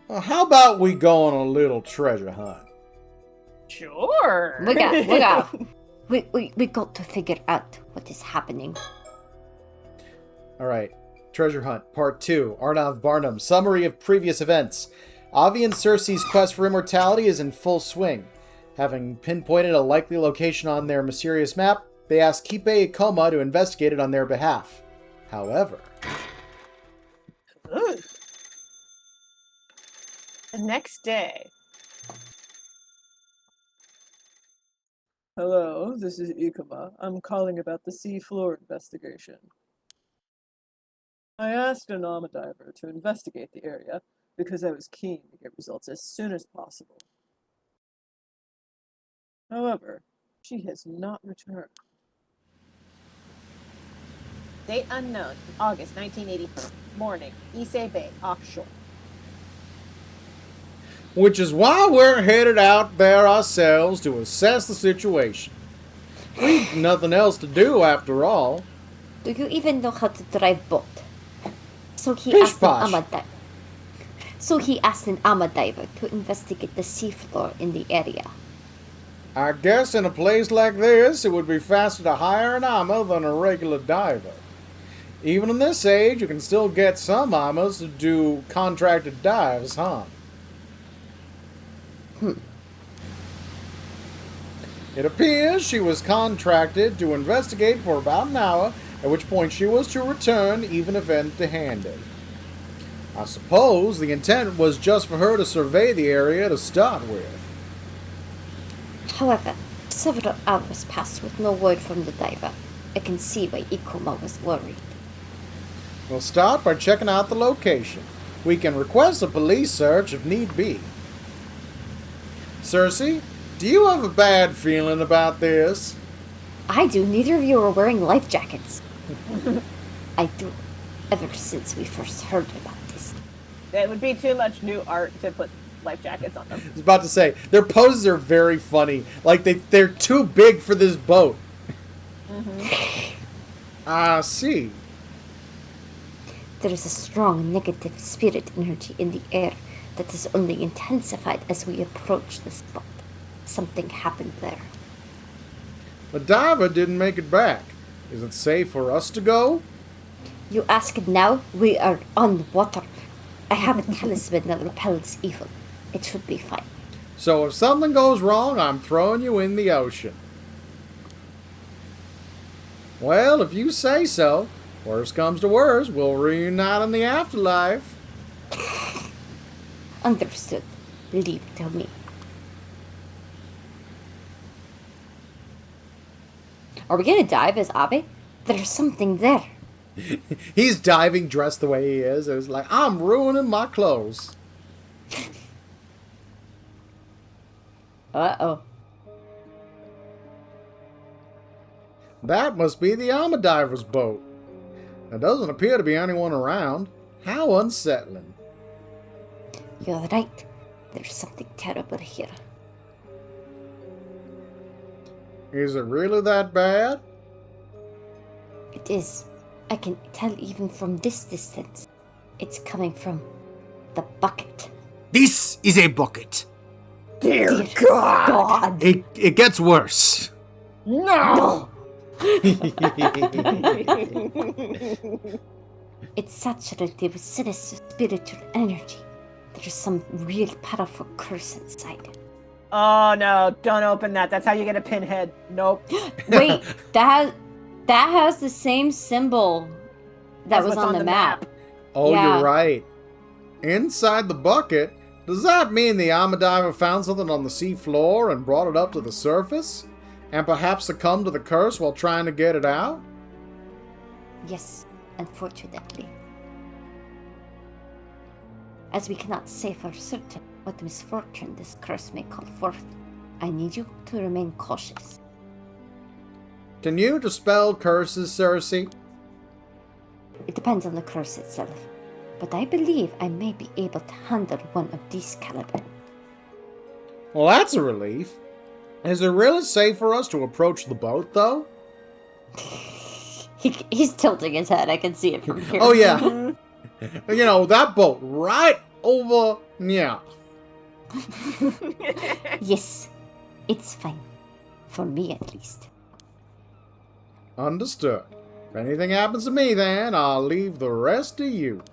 Well, how about we go on a little treasure hunt? Sure. We got. We got to figure out what is happening. Alright, treasure hunt, part 2. Arnav Barnum, summary of previous events. Avi and Cersei's quest for immortality is in full swing. Having pinpointed a likely location on their mysterious map, they ask BWHComics to investigate it on their behalf. However... Ooh. The next day. Hello, this is Ikuma. I'm calling about the seafloor investigation. I asked an armor diver to investigate the area because I was keen to get results as soon as possible. However, she has not returned. Date unknown, August 1984. Morning, Issei Bay, offshore. Which is why we're headed out there ourselves to assess the situation. We've nothing else to do after all. Do you even know how to drive boat? So he Pish asked posh. an armor diver to investigate the seafloor in the area. I guess in a place like this, it would be faster to hire an armor than a regular diver. Even in this age, you can still get some armors to do contracted dives, huh? It appears she was contracted to investigate for about an hour, at which point she was to return, even if empty-handed. I suppose the intent was just for her to survey the area to start with. However, several hours passed with no word from the diver. I can see why Ikuma was worried. We'll start by checking out the location. We can request a police search if need be. Cersei, do you have a bad feeling about this? I do. Neither of you are wearing life jackets. I do. Ever since we first heard about this. It would be too much new art to put life jackets on them. I was about to say, their poses are very funny. Like, they're too big for this boat. I see. There is a strong negative spirit energy in the air that is only intensified as we approach the spot. Something happened there. The diver didn't make it back. Is it safe for us to go? You ask now? We are on water. I have a talisman that repels evil. It should be fine. So if something goes wrong, I'm throwing you in the ocean. Well, if you say so. Worst comes to worst, we'll reunite in the afterlife. Understood. Leave it to me. Are we gonna dive as Abe? There's something there. He's diving dressed the way he is. It's like, I'm ruining my clothes. Uh-oh. That must be the armor diver's boat. There doesn't appear to be anyone around. How unsettling. You're right. There's something terrible here. Is it really that bad? It is. I can tell even from this distance. It's coming from the bucket. This is a bucket. Dear God! It gets worse. No! It's saturated with sinister spiritual energy. There's some real powerful curse inside. Oh no, don't open that. That's how you get a pinhead. Nope. Wait, that has the same symbol that was what's on the map. Oh, Yeah. You're right. Inside the bucket? Does that mean the armor diver found something on the sea floor and brought it up to the surface? And perhaps succumbed to the curse while trying to get it out? Yes, unfortunately. As we cannot say for certain what misfortune this curse may call forth, I need you to remain cautious. Can you dispel curses, Cersei? It depends on the curse itself, but I believe I may be able to handle one of these caliber. Well, that's a relief. Is it really safe for us to approach the boat, though? He's tilting his head. I can see it from here. Oh, yeah. You know, that boat right over now. Yes, it's fine. For me, at least. Understood. If anything happens to me, then I'll leave the rest to you.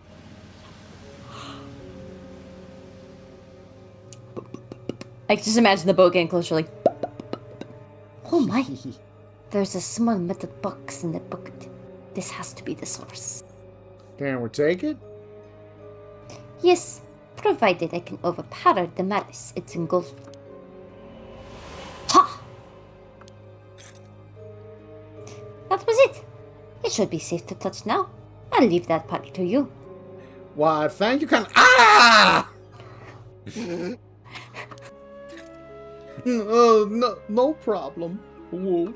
I just imagine the boat getting closer, like... Oh my! There's a small metal box in the bucket. This has to be the source. Can we take it? Yes, provided I can overpower the malice it's engulfed. Ha! That was it. It should be safe to touch now. I'll leave that part to you. Why, thank you, Ah! No problem. Whoa.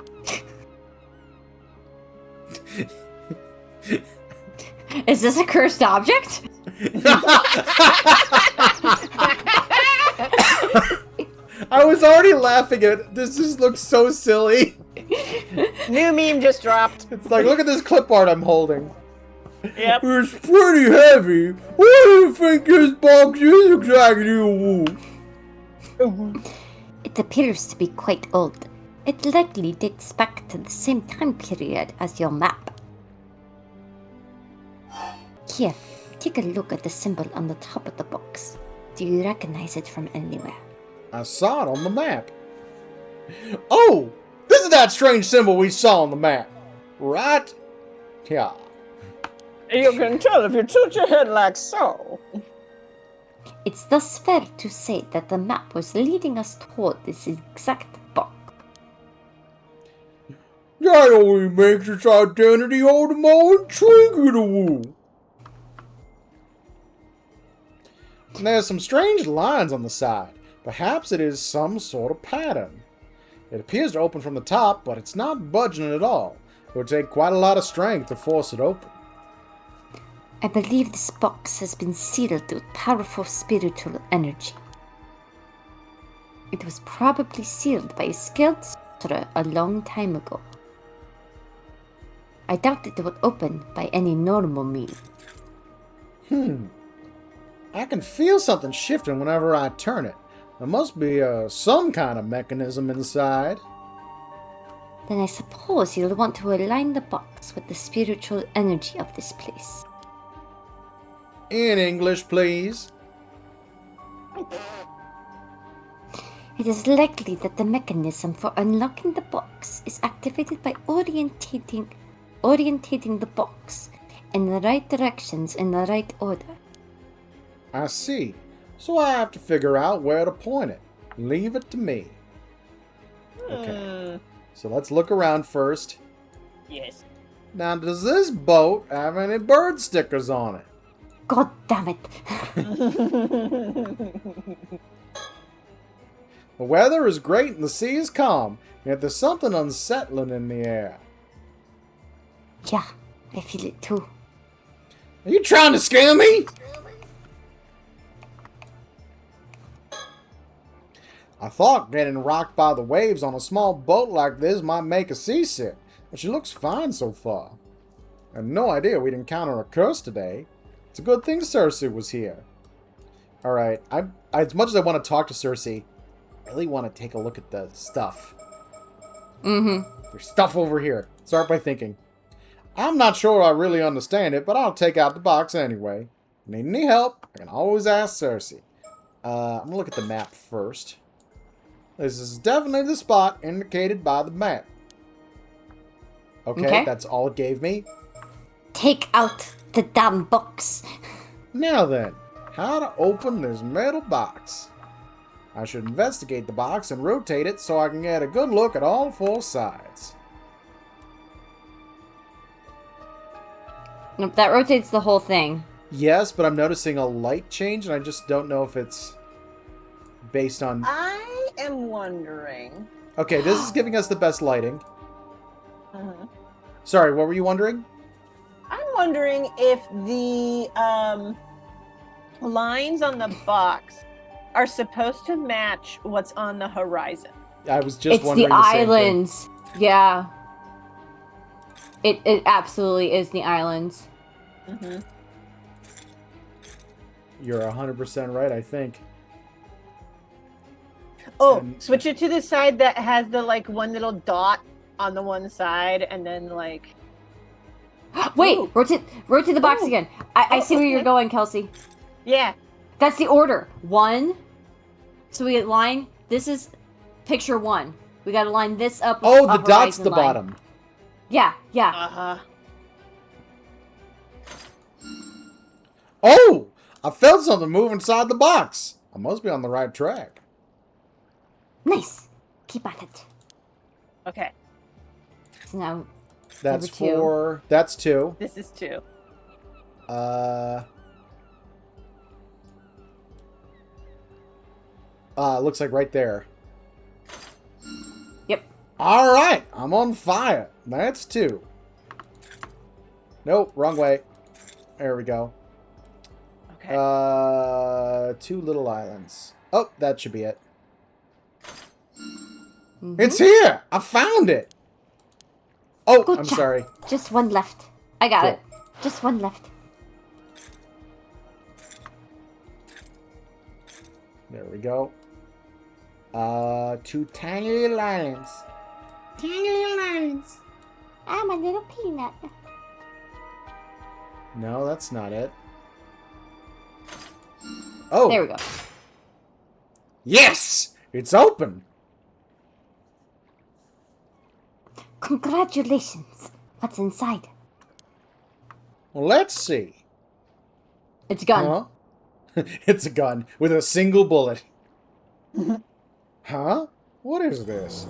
Is this a cursed object? I was already laughing at it. This just looks so silly. New meme just dropped. It's like, look at this clip art I'm holding. Yep. It's pretty heavy. What do you think this box is exactly? It appears to be quite old. It likely dates back to the same time period as your map. Here, take a look at the symbol on the top of the box. Do you recognize it from anywhere? I saw it on the map. Oh! This is that strange symbol we saw on the map. Right? Yeah. You can tell if you tilt your head like so. It's thus fair to say that the map was leading us toward this exact box. That only makes its identity all the more intriguing to you. And there's some strange lines on the side. Perhaps it is some sort of pattern. It appears to open from the top, but it's not budging at all. It would take quite a lot of strength to force it open. I believe this box has been sealed with powerful spiritual energy. It was probably sealed by a skilled sorcerer a long time ago. I doubt it would open by any normal means. I can feel something shifting whenever I turn it. There must be some kind of mechanism inside. Then I suppose you'll want to align the box with the spiritual energy of this place. In English, please. It is likely that the mechanism for unlocking the box is activated by orientating the box in the right directions in the right order. I see. So I have to figure out where to point it. Leave it to me. Okay. So let's look around first. Yes. Now, does this boat have any bird stickers on it? God damn it! The weather is great and the sea is calm, yet there's something unsettling in the air. Yeah, I feel it too. Are you trying to scare me? I thought getting rocked by the waves on a small boat like this might make her seasick, but she looks fine so far. I had no idea we'd encounter a curse today. It's a good thing Cersei was here. Alright, as much as I want to talk to Cersei, I really want to take a look at the stuff. There's stuff over here. Start by thinking. I'm not sure I really understand it, but I'll take out the box anyway. Need any help? I can always ask Cersei. I'm gonna look at the map first. This is definitely the spot indicated by the map. Okay, that's all it gave me. Take out the damn box. Now then, how to open this metal box. I should investigate the box and rotate it so I can get a good look at all four sides. Nope, that rotates the whole thing. Yes, but I'm noticing a light change and I just don't know if it's based on... I am wondering. Okay, this is giving us the best lighting. Uh-huh. Sorry, what were you wondering? I'm wondering if the lines on the box are supposed to match what's on the horizon. I was just It's wondering the the same islands. Yeah. It absolutely is the islands. You're 100% right, I think. Oh, And- switch it to the side that has the like one little dot on the one side, and then like. Wait, Ooh. rotate the box Ooh. again. I Oh, see where you're okay. going, Kelsey. Yeah. That's the order. 1. So we line. This is picture 1. We gotta line this up. With Oh, the a dot's horizon the line. bottom. Yeah. Uh-huh. Oh! I felt something move inside the box. I must be on the right track. Nice. Keep at it. Okay. So now, That's Number 2. 4. That's 2. This is 2. Looks like right there. Yep. All right, I'm on fire. That's 2. Nope, wrong way. There we go. Okay. 2 little islands. Oh, that should be it. Mhm. It's here. I found it. Oh, Good I'm job. sorry. Just one left. I got Cool. it. Just one left. There we go. 2 tiny little islands. Tiny little islands. I'm a little peanut. No, that's not it. Oh, There we go. yes! It's open. Congratulations. What's inside? Well, let's see. It's a gun. Huh? It's a gun with a single bullet. Huh? What is this?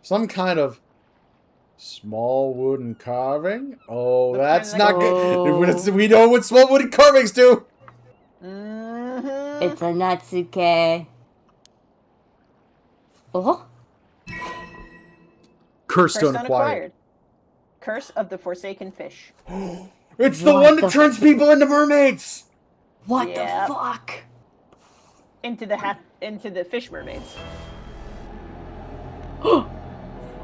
Some kind of small wooden carving? Oh, Looks that's kinda not like good. We know what small wooden carvings do. Mm-hmm. It's a Natsuke. Oh? Curse stone Stone acquired. Curse of the Forsaken Fish. It's the What one the that turns people into mermaids. What Yep. the fuck? Into the fish mermaids.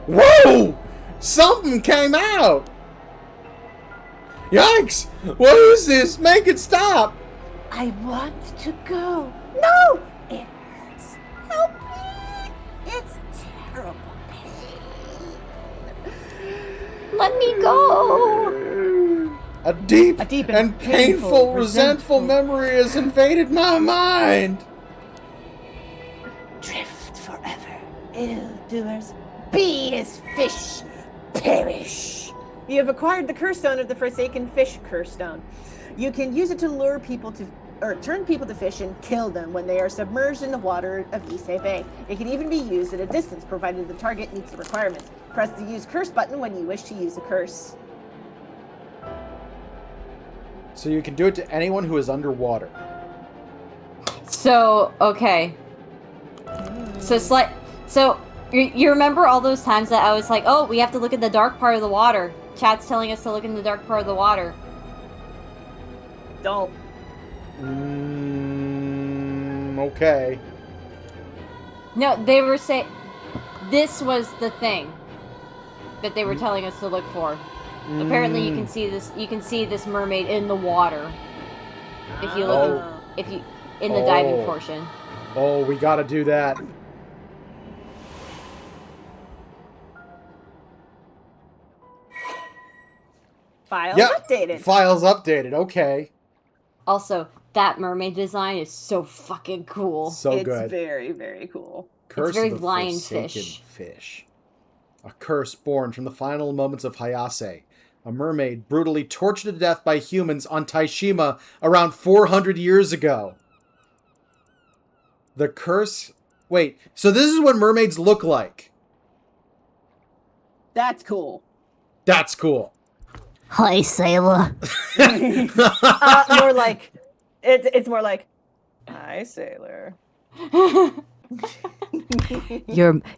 Whoa! Something came out. Yikes! What is this? Make it stop! I want to go. No! It hurts. Help me! It's terrible pain. Let me go! A deep, A deep and and painful, painful, resentful resentful memory has invaded my mind. Drift forever. Ill-doers, be as fish, perish. You have acquired the curse stone of the Forsaken Fish curse stone. You can use it to lure people to, or turn people to fish and kill them when they are submerged in the water of Issei Bay. It can even be used at a distance, provided the target meets the requirements. Press the use curse button when you wish to use a curse. So you can do it to anyone who is underwater. So, okay. So you remember all those times that I was like, oh, we have to look at the dark part of the water. Chat's telling us to look in the dark part of the water. Don't. Okay. No, they were saying this was the thing that they were telling us to look for. Apparently, you can see this. You can see this mermaid in the water if you look in the diving Oh. portion. Oh, we gotta do that. Files Yep. updated. Files updated. Okay. Also, that mermaid design is so fucking cool. So it's good. very, very cool. Curse very of the lionfish. Forsaken Fish. A curse born from the final moments of Hayase. A mermaid brutally tortured to death by humans on Taishima around 400 years ago. The curse... Wait, so this is what mermaids look like. That's cool. That's cool. Hi, sailor. More like, it's more like, hi, sailor.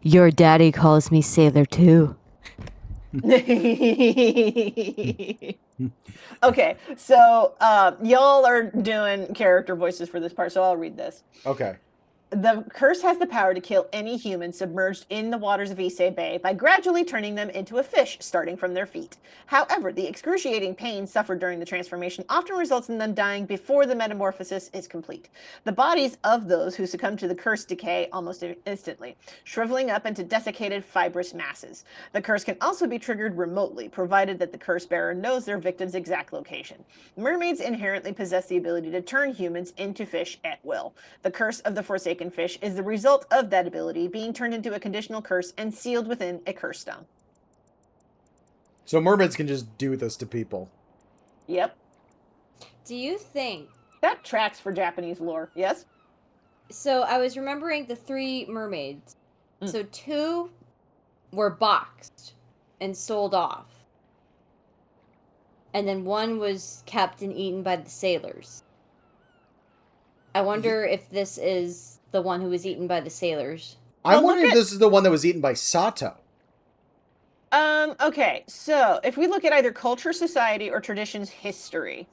Your daddy calls me sailor too. Okay, so y'all are doing character voices for this part, so I'll read this. Okay. The curse has the power to kill any human submerged in the waters of Issei Bay by gradually turning them into a fish, starting from their feet. However, the excruciating pain suffered during the transformation often results in them dying before the metamorphosis is complete. The bodies of those who succumb to the curse decay almost instantly, shriveling up into desiccated fibrous masses. The curse can also be triggered remotely, provided that the curse bearer knows their victim's exact location. Mermaids inherently possess the ability to turn humans into fish at will. The curse of the Forsaken Fish is the result of that ability being turned into a conditional curse and sealed within a curse stone. So mermaids can just do this to people. Yep. Do you think... That tracks for Japanese lore, yes? So I was remembering the 3 mermaids. So 2 were boxed and sold off. And then 1 was kept and eaten by the sailors. I wonder if this is the one who was eaten by the sailors. I'm wondering if this is the one that was eaten by Sato. Okay, so if we look at either culture, society, or traditions history,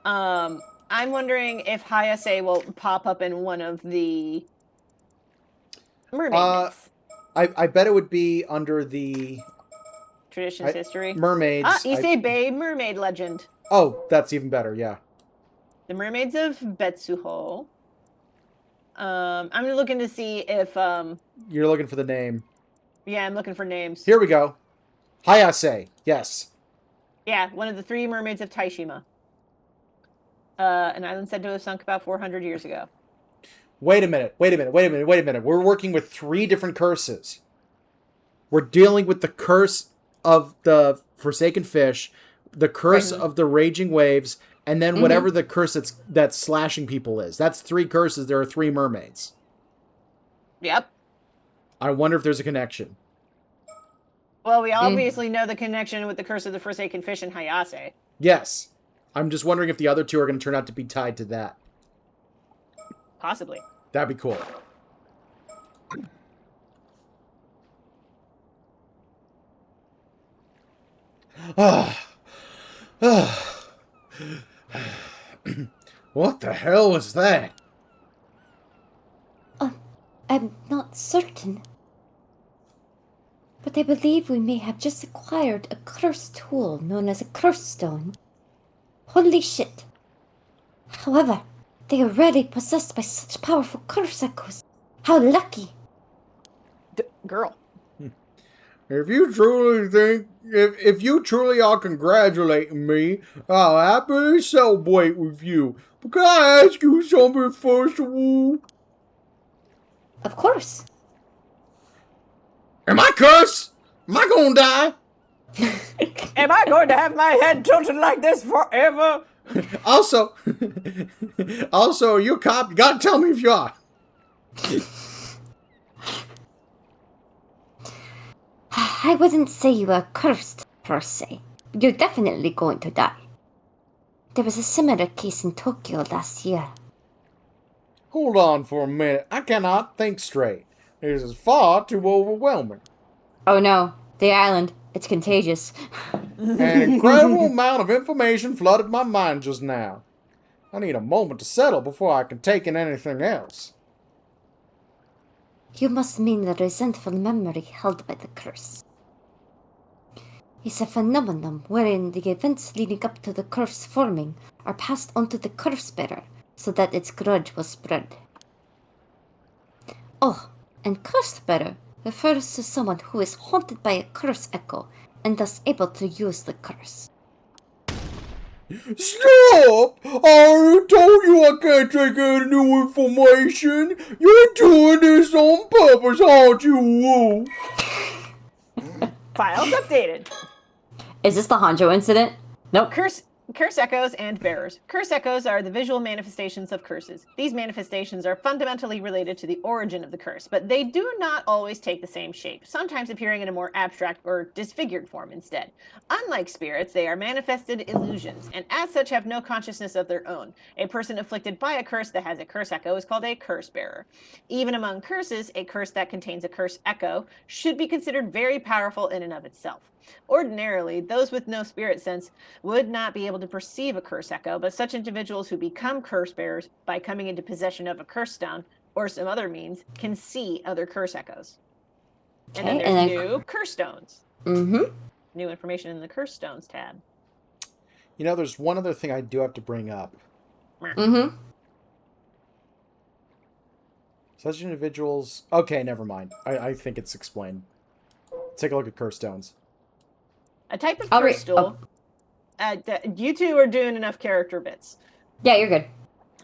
I'm wondering if Hayase will pop up in one of the mermaid myths. I bet it would be under the... Traditions history. Mermaids. Issei Bay mermaid legend. Oh, that's even better, yeah. The mermaids of Betsuho. I'm looking to see if... You're looking for the name. Yeah, I'm looking for names. Here we go. Hayase, yes. Yeah, one of the 3 mermaids of Taishima. An island said to have sunk about 400 years ago. Wait a minute. We're working with 3 different curses. We're dealing with the curse of the Forsaken Fish, the curse of the Raging Waves, and then whatever the curse that's slashing people is. That's 3 curses. There are 3 mermaids. Yep. I wonder if there's a connection. Well, we obviously know the connection with the curse of the Forsaken Fish and Hayase. Yes. I'm just wondering if the other 2 are going to turn out to be tied to that. Possibly. That'd be cool. What the hell was that? I'm not certain. But I believe we may have just acquired a cursed tool known as a curse stone. Holy shit. However, they are rarely possessed by such powerful curse echoes. How lucky. Girl. If you truly are congratulating me, I'll happily celebrate with you. But can I ask you something first of all? Of course. Am I cursed? Am I gonna die? Am I going to have my head tilted like this forever? Also, you're a cop. You gotta tell me if you are. I wouldn't say you are cursed, per se. You're definitely going to die. There was a similar case in Tokyo last year. Hold on for a minute. I cannot think straight. This is far too overwhelming. Oh no, the island. It's contagious. An incredible amount of information flooded my mind just now. I need a moment to settle before I can take in anything else. You must mean the resentful memory held by the curse. It's a phenomenon wherein the events leading up to the curse forming are passed on to the curse bearer so that its grudge will spread. Oh, and curse bearer refers to someone who is haunted by a curse echo and thus able to use the curse. Stop! I told you I can't take any new information. You're doing this on purpose, aren't you? Files updated. Is this the Hanjo incident? Nope. Curse echoes and bearers. Curse echoes are the visual manifestations of curses. These manifestations are fundamentally related to the origin of the curse, but they do not always take the same shape, sometimes appearing in a more abstract or disfigured form instead. Unlike spirits, they are manifested illusions, and as such have no consciousness of their own. A person afflicted by a curse that has a curse echo is called a curse bearer. Even among curses, a curse that contains a curse echo should be considered very powerful in and of itself. Ordinarily, those with no spirit sense would not be able to perceive a curse echo, but such individuals who become curse bearers by coming into possession of a curse stone or some other means, can see other curse echoes. And then Okay, there's and new curse stones. Mm-hmm. New information in the curse stones tab. You know, there's one other thing I do have to bring up. Mm-hmm. Such individuals... Okay, never mind. I think it's explained. Take a look at curse stones. A type of I'll curse stool. You two are doing enough character bits. Yeah, you're good.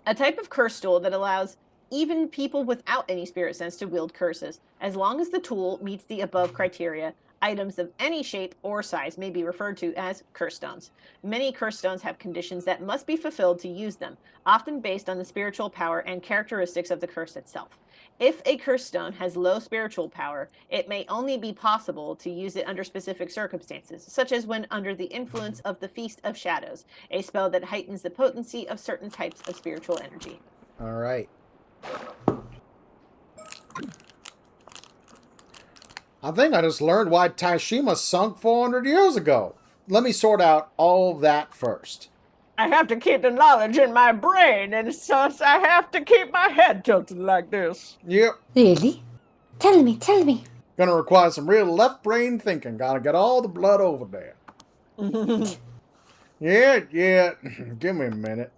A type of curse tool that allows even people without any spirit sense to wield curses. As long as the tool meets the above criteria, items of any shape or size may be referred to as curse stones. Many curse stones have conditions that must be fulfilled to use them, often based on the spiritual power and characteristics of the curse itself. If a curse stone has low spiritual power, it may only be possible to use it under specific circumstances, such as when under the influence of the Feast of Shadows, a spell that heightens the potency of certain types of spiritual energy. All right. I think I just learned why Taishima sunk 400 years ago. Let me sort out all of that first. I have to keep the knowledge in my brain, and so I have to keep my head tilted like this. Yep. Really? Tell me. Gonna require some real left brain thinking. Gotta get all the blood over there. Yeah. Give me a minute.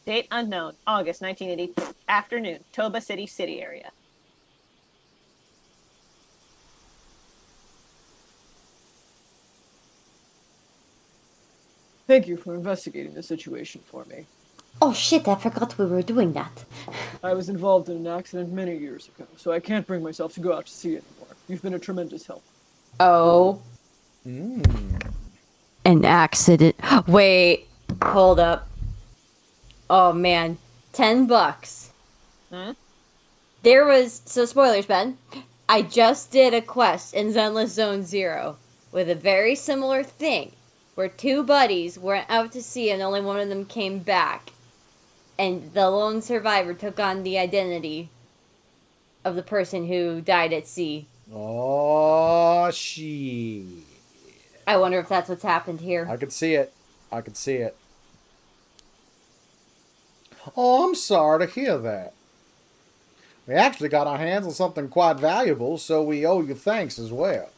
Date unknown, August 1982. Afternoon, Toba City area. Thank you for investigating the situation for me. Oh shit, I forgot we were doing that. I was involved in an accident many years ago, so I can't bring myself to go out to sea anymore. You've been a tremendous help. Oh. An accident. Wait, hold up. Oh man, $10. There was, so spoilers, Ben. I just did a quest in Zenless Zone Zero with a very similar thing, where two buddies went out to sea and only one of them came back. And the lone survivor took on the identity of the person who died at sea. Oh, shit. I wonder if that's what's happened here. I could see it. Oh, I'm sorry to hear that. We actually got our hands on something quite valuable, so we owe you thanks as well.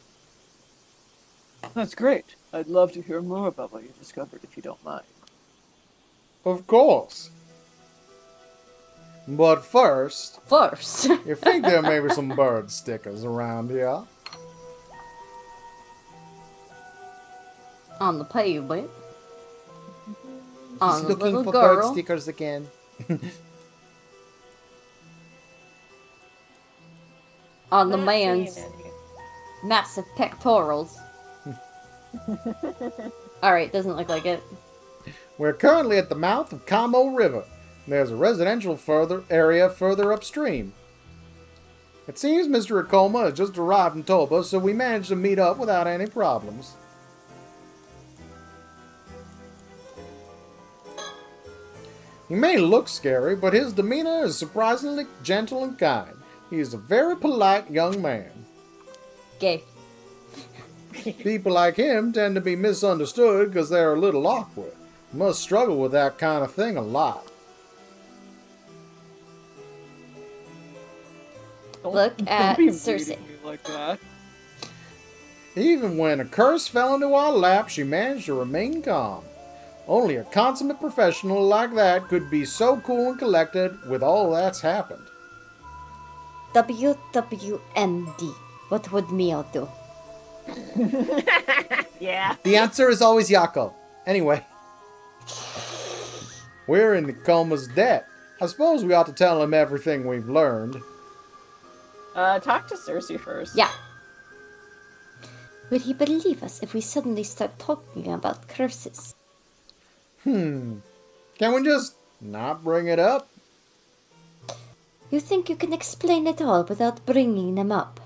That's great. I'd love to hear more about what you discovered, if you don't mind. Of course. But first, you think there may be some bird stickers around here? On the pavement. He's On the looking little for girl. bird stickers again. On the man's massive pectorals. Alright, doesn't look like it. We're currently at the mouth of Kamo River. There's a residential area further upstream. It seems Mr. Akoma has just arrived in Toba, so we managed to meet up without any problems. He may look scary, but his demeanor is surprisingly gentle and kind. He is a very polite young man. Gay. People like him tend to be misunderstood because they're a little awkward. Must struggle with that kind of thing a lot. Look at Don't be Cersei. reading me like that. Even when a curse fell into our lap, she managed to remain calm. Only a consummate professional like that could be so cool and collected with all that's happened. WWMD. What would Mio do? Yeah. The answer is always Yako. Anyway. We're in Akoma's debt. I suppose we ought to tell him everything we've learned. Talk to Cersei first. Yeah. Would he believe us if we suddenly start talking about curses? Can we just not bring it up? You think you can explain it all without bringing them up?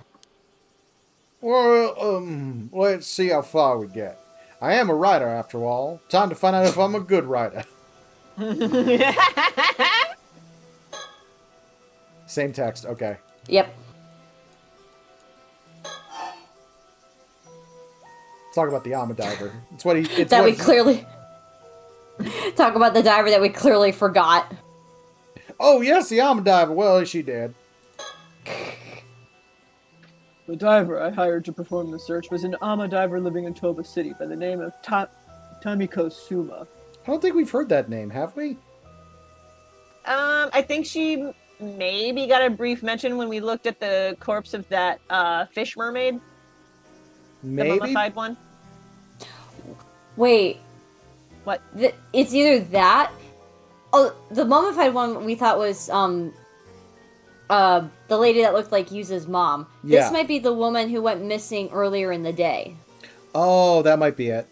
Well, let's see how far we get. I am a writer, after all. Time to find out if I'm a good writer. Same text, okay. Yep. Talk about the Armor Diver. It's what he. It's That what we clearly... Talk about the diver that we clearly forgot. Oh, yes, the Alma diver. Well, she did. The diver I hired to perform the search was an Ama diver living in Toba City by the name of Tamiko Suma. I don't think we've heard that name, have we? I think she maybe got a brief mention when we looked at the corpse of that fish mermaid. Maybe? The mummified one. Wait. What? It's either that... Oh, the mummified one we thought was, the lady that looked like Yuza's mom. Yeah. This might be the woman who went missing earlier in the day. Oh, that might be it.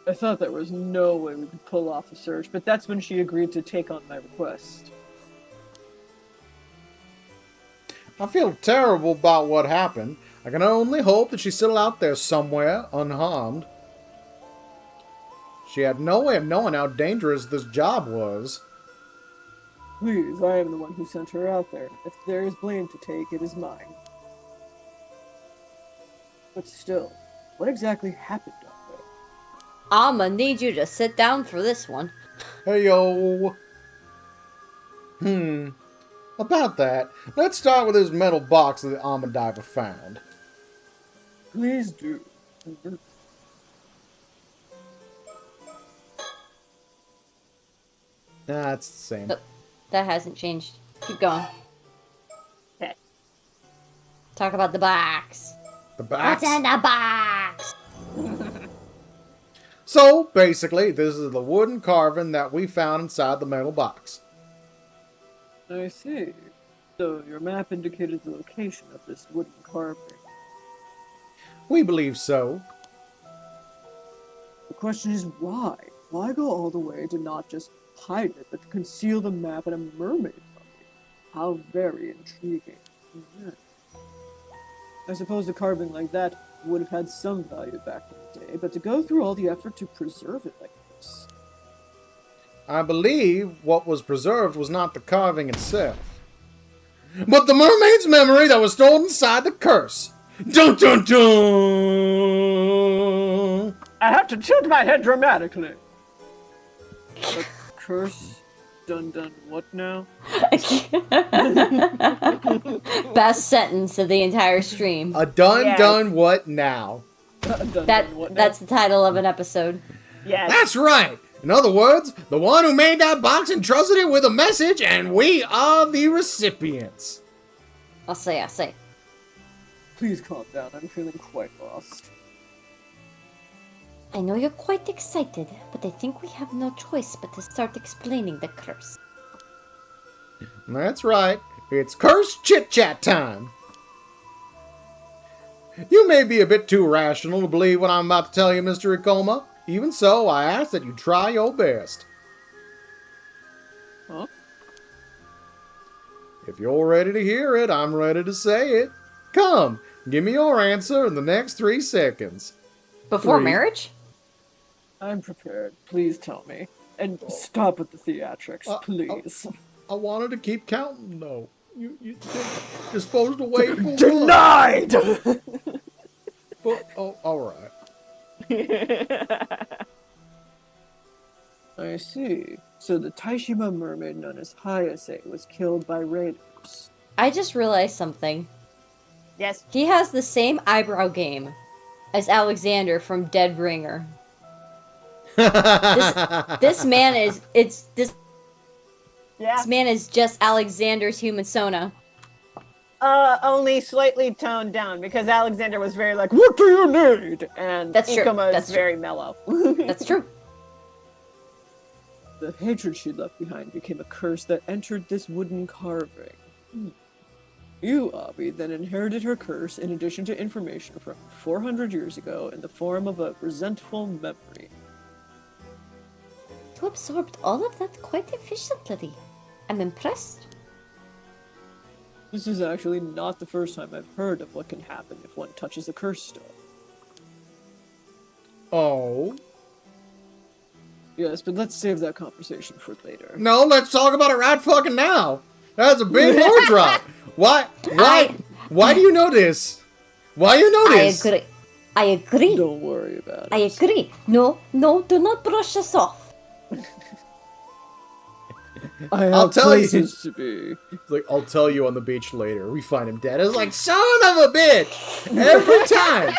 I thought there was no way we could pull off a search, but that's when she agreed to take on my request. I feel terrible about what happened. I can only hope that she's still out there somewhere, unharmed. She had no way of knowing how dangerous this job was. Please, I am the one who sent her out there. If there is blame to take, it is mine. But still, what exactly happened out there? I'ma need you to sit down for this one. Hey, yo. About that, let's start with this metal box that the Alma diver found. Please do. Nah, it's the same. But that hasn't changed. Keep going. Okay. Talk about the box. The box? What's in the box? So, basically, this is the wooden carving that we found inside the metal box. I see. So your map indicated the location of this wooden carving. We believe so. The question is why? Why go all the way to not just hide it, but to conceal the map and a mermaid from me? How very intriguing. Mhm. I suppose a carving like that would have had some value back in the day, but to go through all the effort to preserve it like this... I believe what was preserved was not the carving itself, but the mermaid's memory that was stored inside the curse. Dun dun dun! I have to tilt my head dramatically! A curse? Dun dun what now? Best sentence of the entire stream. A dun Yes. dun what now? Dun dun what now? That's the title of an episode. Yes. That's right! In other words, the one who made that box entrusted it with a message, and we are the recipients. I'll say. Please calm down, I'm feeling quite lost. I know you're quite excited, but I think we have no choice but to start explaining the curse. That's right. It's curse chit-chat time. You may be a bit too rational to believe what I'm about to tell you, Mr. Ikoma. Even so, I ask that you try your best. Huh? If you're ready to hear it, I'm ready to say it. Come, give me your answer in the next 3 seconds. Before 3. marriage? I'm prepared. Please tell me. And stop with the theatrics, please. I wanted to keep counting, though. You're supposed to wait for one. Denied! But, oh, all right. I see. So the Taishima mermaid known as Hayase was killed by raiders. I just realized something. Yes. He has the same eyebrow game as Alexander from Dead Ringer. This man is this man is just Alexander's human Sona. Only slightly toned down because Alexander was very like, "What do you need?" And That's true. Ikoma That's is true. very mellow. That's true. The hatred she left behind became a curse that entered this wooden carving. You, Abi, then inherited her curse in addition to information from 400 years ago in the form of a resentful memory. You absorbed all of that quite efficiently. I'm impressed. This is actually not the first time I've heard of what can happen if one touches a curse stone. Oh. Yes, but let's save that conversation for later. No, let's talk about it right fucking now. That's a big lore drop. Why do you know this? Why you know this? I agree. Don't worry about it. I agree. No, do not brush us off. I have I'll tell you. places to be. Like, I'll tell you on the beach later. We find him dead. It's like, son of a bitch! Every time!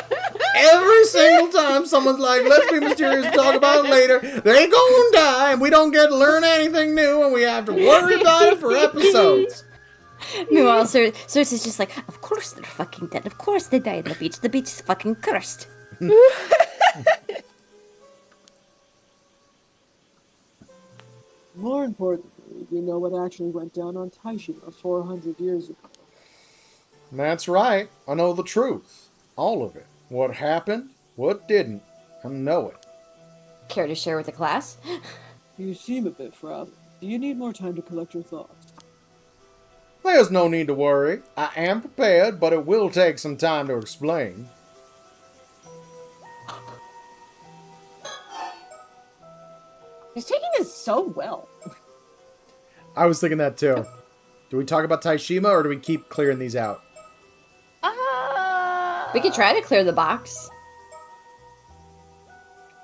Every single time someone's like, let's be mysterious and talk about it later, they gonna die, and we don't get to learn anything new, and we have to worry about it for episodes. Meanwhile, Cersei's just like, of course they're fucking dead. Of course they died on the beach. The beach is fucking cursed. More importantly, we know what actually went down on Taishima 400 years ago. That's right. I know the truth. All of it. What happened, what didn't. I know it. Care to share with the class? You seem a bit frazzled. Do you need more time to collect your thoughts? There's no need to worry. I am prepared, but it will take some time to explain. He's taking this so well. I was thinking that too. Do we talk about Taishima, or do we keep clearing these out? We could try to clear the box.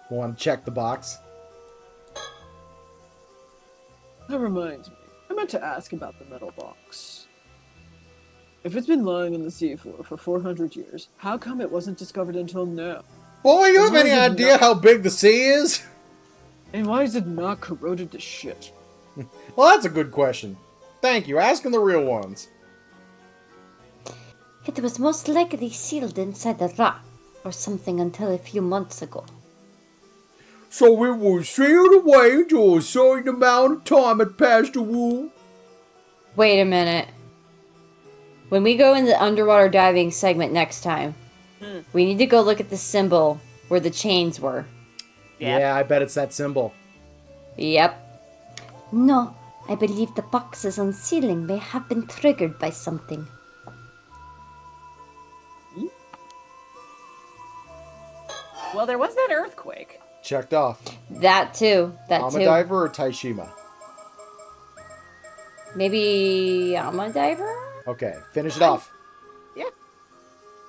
Want to check the box? That reminds me. I meant to ask about the metal box. If it's been lying on the seafloor for 400 years, how come it wasn't discovered until now? Boy, you have Why any is it idea not- how big the sea is? And why is it not corroded to shit? Well, that's a good question. Thank you. Asking the real ones. It was most likely sealed inside a rock or something until a few months ago. So it was sealed away until a certain amount of time had passed away. Wait a minute. When we go in the underwater diving segment next time, we need to go look at the symbol where the chains were. Yeah, I bet it's that symbol. Yep. No, I believe the boxes on ceiling may have been triggered by something. Well, there was that earthquake. Checked off. That too. Amadiver or Taishima? Maybe Amadiver? Okay, finish it off.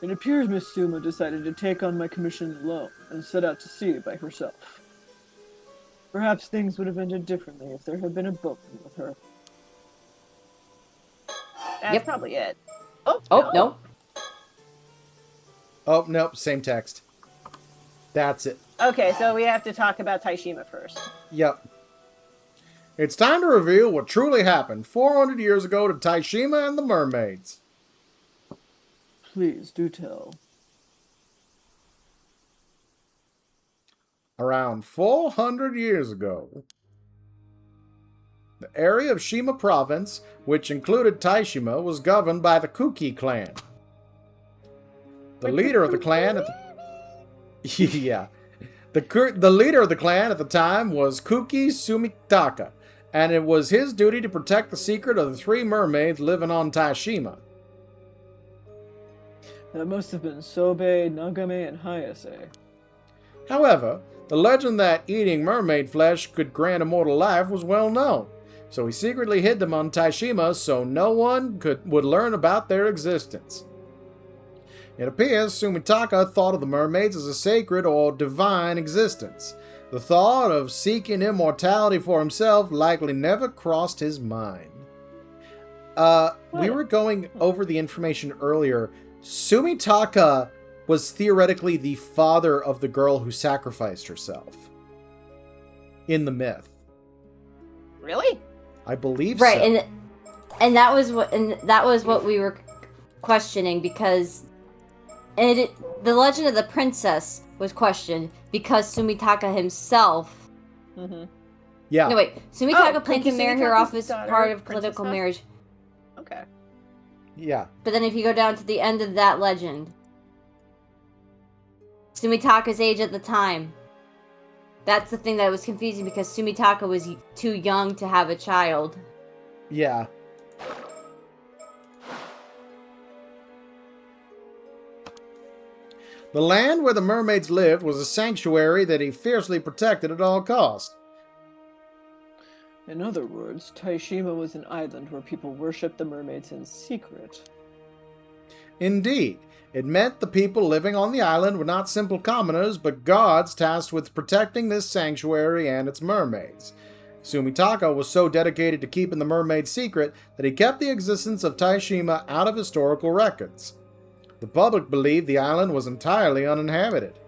It appears Miss Suma decided to take on my commission alone and set out to sea by herself. Perhaps things would have ended differently if there had been a boatman with her. That's Yep. probably it. Oh, No. Oh, nope, same text. That's it. Okay, so we have to talk about Taishima first. Yep. It's time to reveal what truly happened 400 years ago to Taishima and the mermaids. Please do tell. Around 400 years ago, the area of Shima province, which included Taishima, was governed by the Kuki clan. The leader of the clan at the... yeah. The leader of the clan at the time was Kuki Sumitaka, and it was his duty to protect the secret of the three mermaids living on Taishima. That must have been Sobe, Nagame, and Hayase. However, the legend that eating mermaid flesh could grant immortal life was well known, so he secretly hid them on Taishima so no one would learn about their existence. It appears Sumitaka thought of the mermaids as a sacred or divine existence. The thought of seeking immortality for himself likely never crossed his mind. We were going over the information earlier. Sumitaka was theoretically the father of the girl who sacrificed herself in the myth. Really? I believe Right, so. and that was what we were questioning, because the legend of the princess was questioned because Sumitaka himself. Mm-hmm. Yeah. No, wait. Sumitaka Oh, planned to Kuki marry her Sumitaka's off as daughter, part of Princess political House? marriage. Okay. Yeah. But then if you go down to the end of that legend, Sumitaka's age at the time. That's the thing that was confusing, because Sumitaka was too young to have a child. Yeah. The land where the mermaids lived was a sanctuary that he fiercely protected at all costs. In other words, Taishima was an island where people worshipped the mermaids in secret. Indeed, it meant the people living on the island were not simple commoners, but gods tasked with protecting this sanctuary and its mermaids. Sumitaka was so dedicated to keeping the mermaid secret that he kept the existence of Taishima out of historical records. The public believed the island was entirely uninhabited.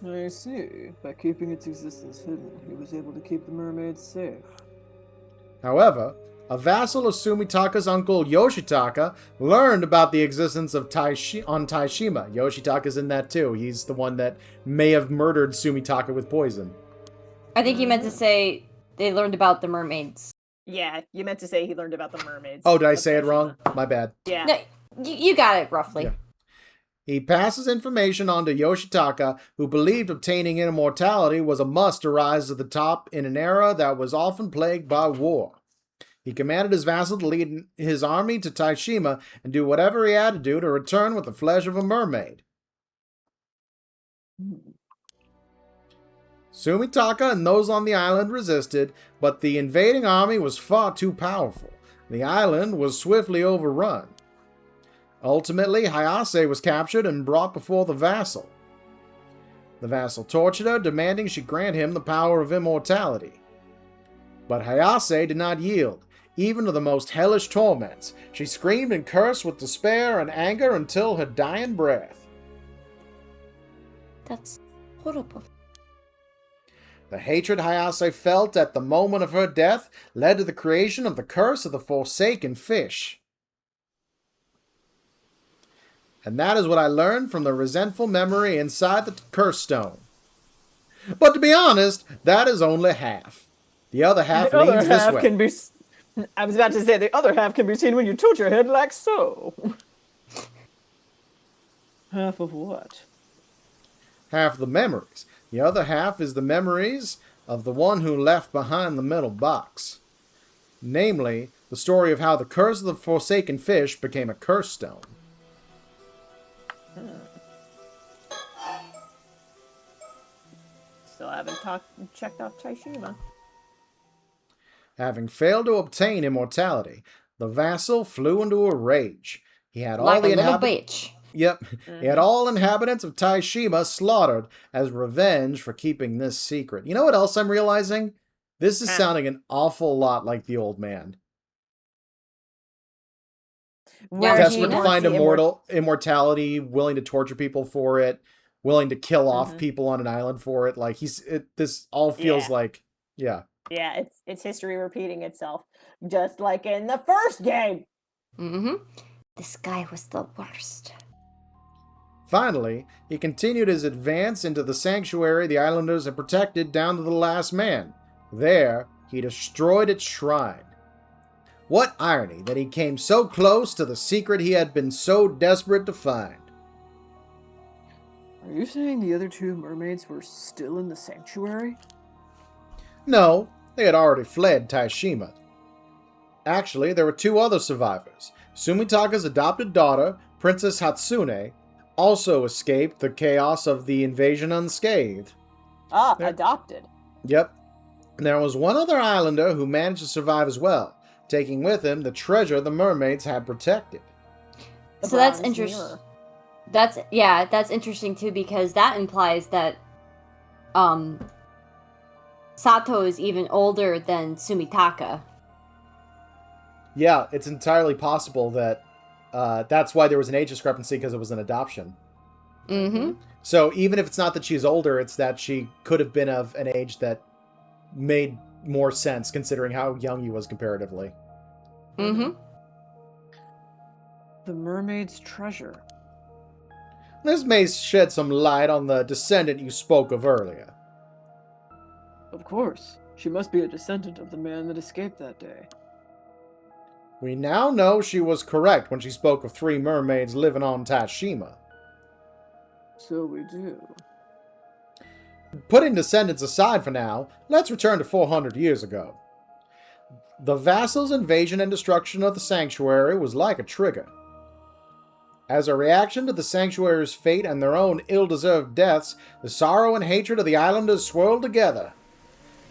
I see. By keeping its existence hidden, he was able to keep the mermaids safe. However, a vassal of Sumitaka's uncle Yoshitaka learned about the existence of on Taishima. Yoshitaka's in that too. He's the one that may have murdered Sumitaka with poison. I think you meant to say they learned about the mermaids. Yeah, you meant to say he learned about the mermaids. Oh, did I say it wrong? My bad. Yeah. No, you got it roughly. Yeah. He passes information on to Yoshitaka, who believed obtaining immortality was a must to rise to the top in an era that was often plagued by war. He commanded his vassal to lead his army to Taishima and do whatever he had to do to return with the flesh of a mermaid. Sumitaka and those on the island resisted, but the invading army was far too powerful. The island was swiftly overrun. Ultimately, Hayase was captured and brought before the vassal. The vassal tortured her, demanding she grant him the power of immortality. But Hayase did not yield, even to the most hellish torments. She screamed and cursed with despair and anger until her dying breath. That's horrible. The hatred Hayase felt at the moment of her death led to the creation of the curse of the Forsaken Fish. And that is what I learned from the resentful memory inside the curse stone. But to be honest, that is only half. The other half leans this way. Can be. I was about to say the other half can be seen when you tilt your head like so. Half of what? Half of the memories. The other half is the memories of the one who left behind the metal box. Namely, the story of how the curse of the Forsaken Fish became a curse stone. Still haven't checked off Taishima. Having failed to obtain immortality, the vassal flew into a rage. He had all Like the a little inhabitants. bitch. Yep, he had all inhabitants of Taishima slaughtered as revenge for keeping this secret. You know what else I'm realizing? This is sounding an awful lot like the old man. Where Desperate he to find wants the immortality, willing to torture people for it, willing to kill off people on an island for it. Like this all feels like, yeah. Yeah, it's history repeating itself, just like in the first game. Mm-hmm. This guy was the worst. Finally, he continued his advance into the sanctuary the islanders had protected down to the last man. There, he destroyed its shrine. What irony that he came so close to the secret he had been so desperate to find. Are you saying the other two mermaids were still in the sanctuary? No, they had already fled Taishima. Actually, there were two other survivors. Sumitaka's adopted daughter, Princess Hatsune, also escaped the chaos of the invasion unscathed. Adopted. Yep. And there was one other islander who managed to survive as well, taking with him the treasure the mermaids had protected. So that's interesting. That's interesting too, because that implies that Sato is even older than Sumitaka. Yeah, it's entirely possible that that's why there was an age discrepancy, because it was an adoption. Mm-hmm. So even if it's not that she's older, it's that she could have been of an age that made more sense considering how young he was comparatively. Mm-hmm. The mermaid's treasure. This may shed some light on the descendant you spoke of earlier. Of course. She must be a descendant of the man that escaped that day. We now know she was correct when she spoke of 3 mermaids living on Taishima. So we do. Putting descendants aside for now, let's return to 400 years ago. The vassal's invasion and destruction of the sanctuary was like a trigger. As a reaction to the sanctuary's fate and their own ill-deserved deaths, the sorrow and hatred of the islanders swirled together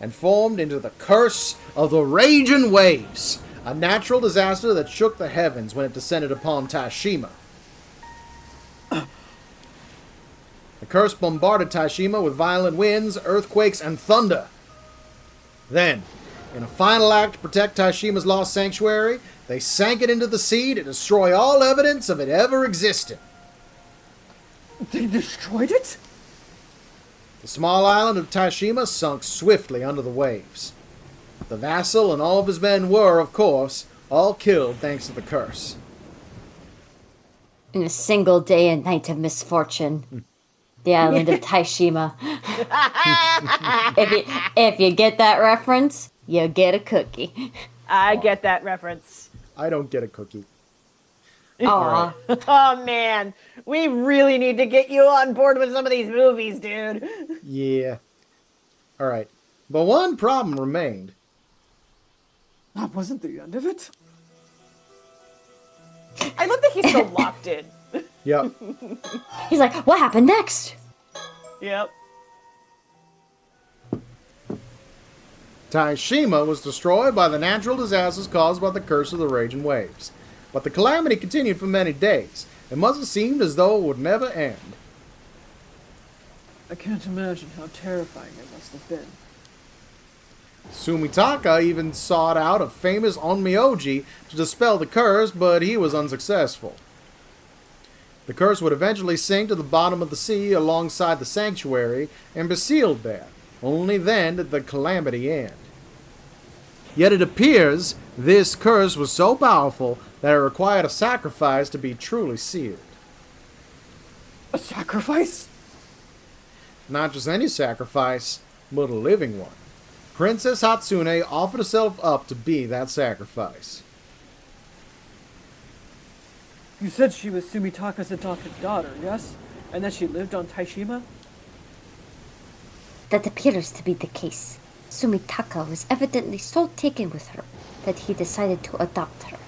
and formed into the curse of the Raging Waves, a natural disaster that shook the heavens when it descended upon Taishima. The curse bombarded Taishima with violent winds, earthquakes, and thunder. Then, in a final act to protect Taishima's lost sanctuary, they sank it into the sea to destroy all evidence of it ever existing. They destroyed it? The small island of Taishima sunk swiftly under the waves. The vassal and all of his men were, of course, all killed thanks to the curse. In a single day and night of misfortune. The island of Taishima. if you get that reference, you get a cookie. I get that reference. I don't get a cookie. Aw. Oh, man. We really need to get you on board with some of these movies, dude. Yeah. Alright. But one problem remained. That wasn't the end of it. I love that he's so locked in. Yep. He's like, what happened next? Yep. Taishima was destroyed by the natural disasters caused by the curse of the raging waves. But the calamity continued for many days. It must have seemed as though it would never end. I can't imagine how terrifying it must have been. Sumitaka even sought out a famous onmyoji to dispel the curse, but he was unsuccessful. The curse would eventually sink to the bottom of the sea alongside the sanctuary and be sealed there. Only then did the calamity end. Yet it appears this curse was so powerful that it required a sacrifice to be truly sealed. A sacrifice? Not just any sacrifice, but a living one. Princess Hatsune offered herself up to be that sacrifice. You said she was Sumitaka's adopted daughter, yes? And that she lived on Taishima? That appears to be the case. Sumitaka was evidently so taken with her that he decided to adopt her.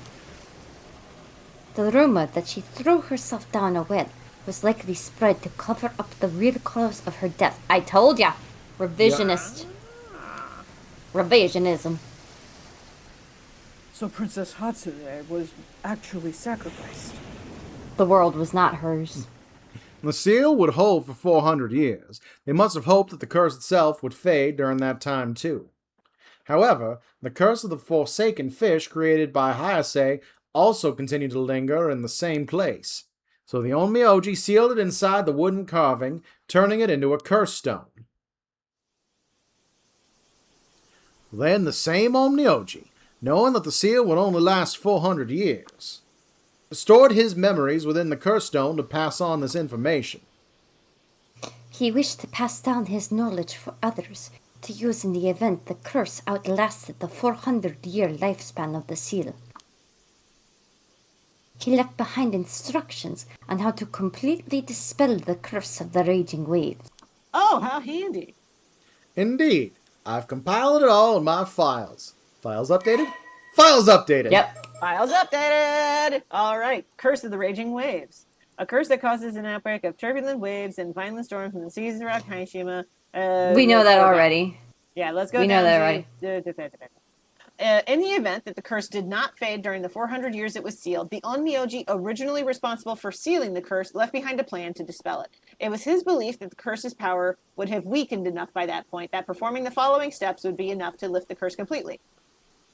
The rumor that she threw herself down a well was likely spread to cover up the real cause of her death. I told ya! Revisionist. Revisionism. So Princess Hatsune was actually sacrificed. The world was not hers. The seal would hold for 400 years. They must have hoped that the curse itself would fade during that time too. However, the curse of the forsaken fish created by Hayase also continued to linger in the same place. So the onmyoji sealed it inside the wooden carving, turning it into a curse stone. Then the same onmyoji, knowing that the seal would only last 400 years, stored his memories within the curse stone to pass on this information. He wished to pass down his knowledge for others, to use in the event the curse outlasted the 400-year lifespan of the seal. He left behind instructions on how to completely dispel the curse of the raging waves. Oh, how handy. Indeed, I've compiled it all in my files. Files updated? Files updated! Yep. Files updated! Alright, Curse of the Raging Waves. A curse that causes an outbreak of turbulent waves and violent storms from the seas around Taishima. We know that already. Yeah, let's go We down know that to- already. In the event that the curse did not fade during the 400 years it was sealed, the onmyoji originally responsible for sealing the curse left behind a plan to dispel it. It was his belief that the curse's power would have weakened enough by that point that performing the following steps would be enough to lift the curse completely.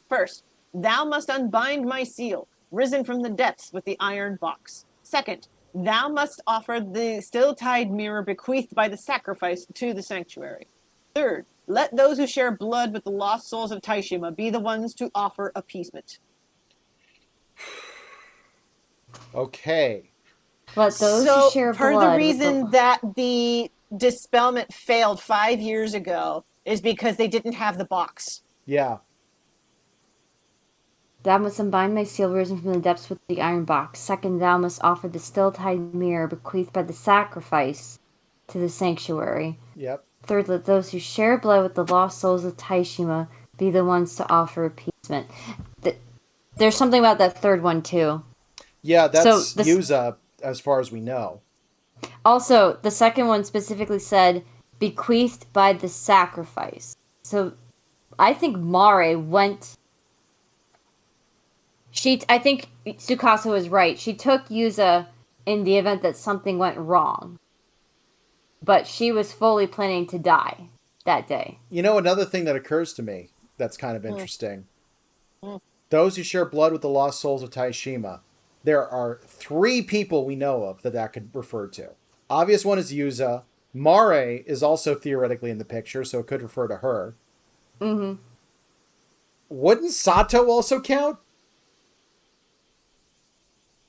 First, thou must unbind my seal, risen from the depths with the iron box. Second, thou must offer the still-tied mirror bequeathed by the sacrifice to the sanctuary. Third, let those who share blood with the lost souls of Taishima be the ones to offer appeasement. Okay. But those So, who share part blood of the with reason that the dispelment failed 5 years ago is because they didn't have the box. Yeah. Thou must unbind my seal risen from the depths with the iron box. Second, thou must offer the still-tied mirror bequeathed by the sacrifice to the sanctuary. Yep. Third, let those who share blood with the lost souls of Taishima be the ones to offer appeasement. There's something about that third one, too. Yeah, that's So, Yuza, as far as we know. Also, the second one specifically said, bequeathed by the sacrifice. So, I think Mare went I think Tsukasa was right. She took Yuza in the event that something went wrong. But she was fully planning to die that day. You know, another thing that occurs to me that's kind of interesting. Those who share blood with the lost souls of Taishima, there are 3 people we know of that could refer to. Obvious one is Yuza. Mare is also theoretically in the picture, so it could refer to her. Mm-hmm. Wouldn't Sato also count?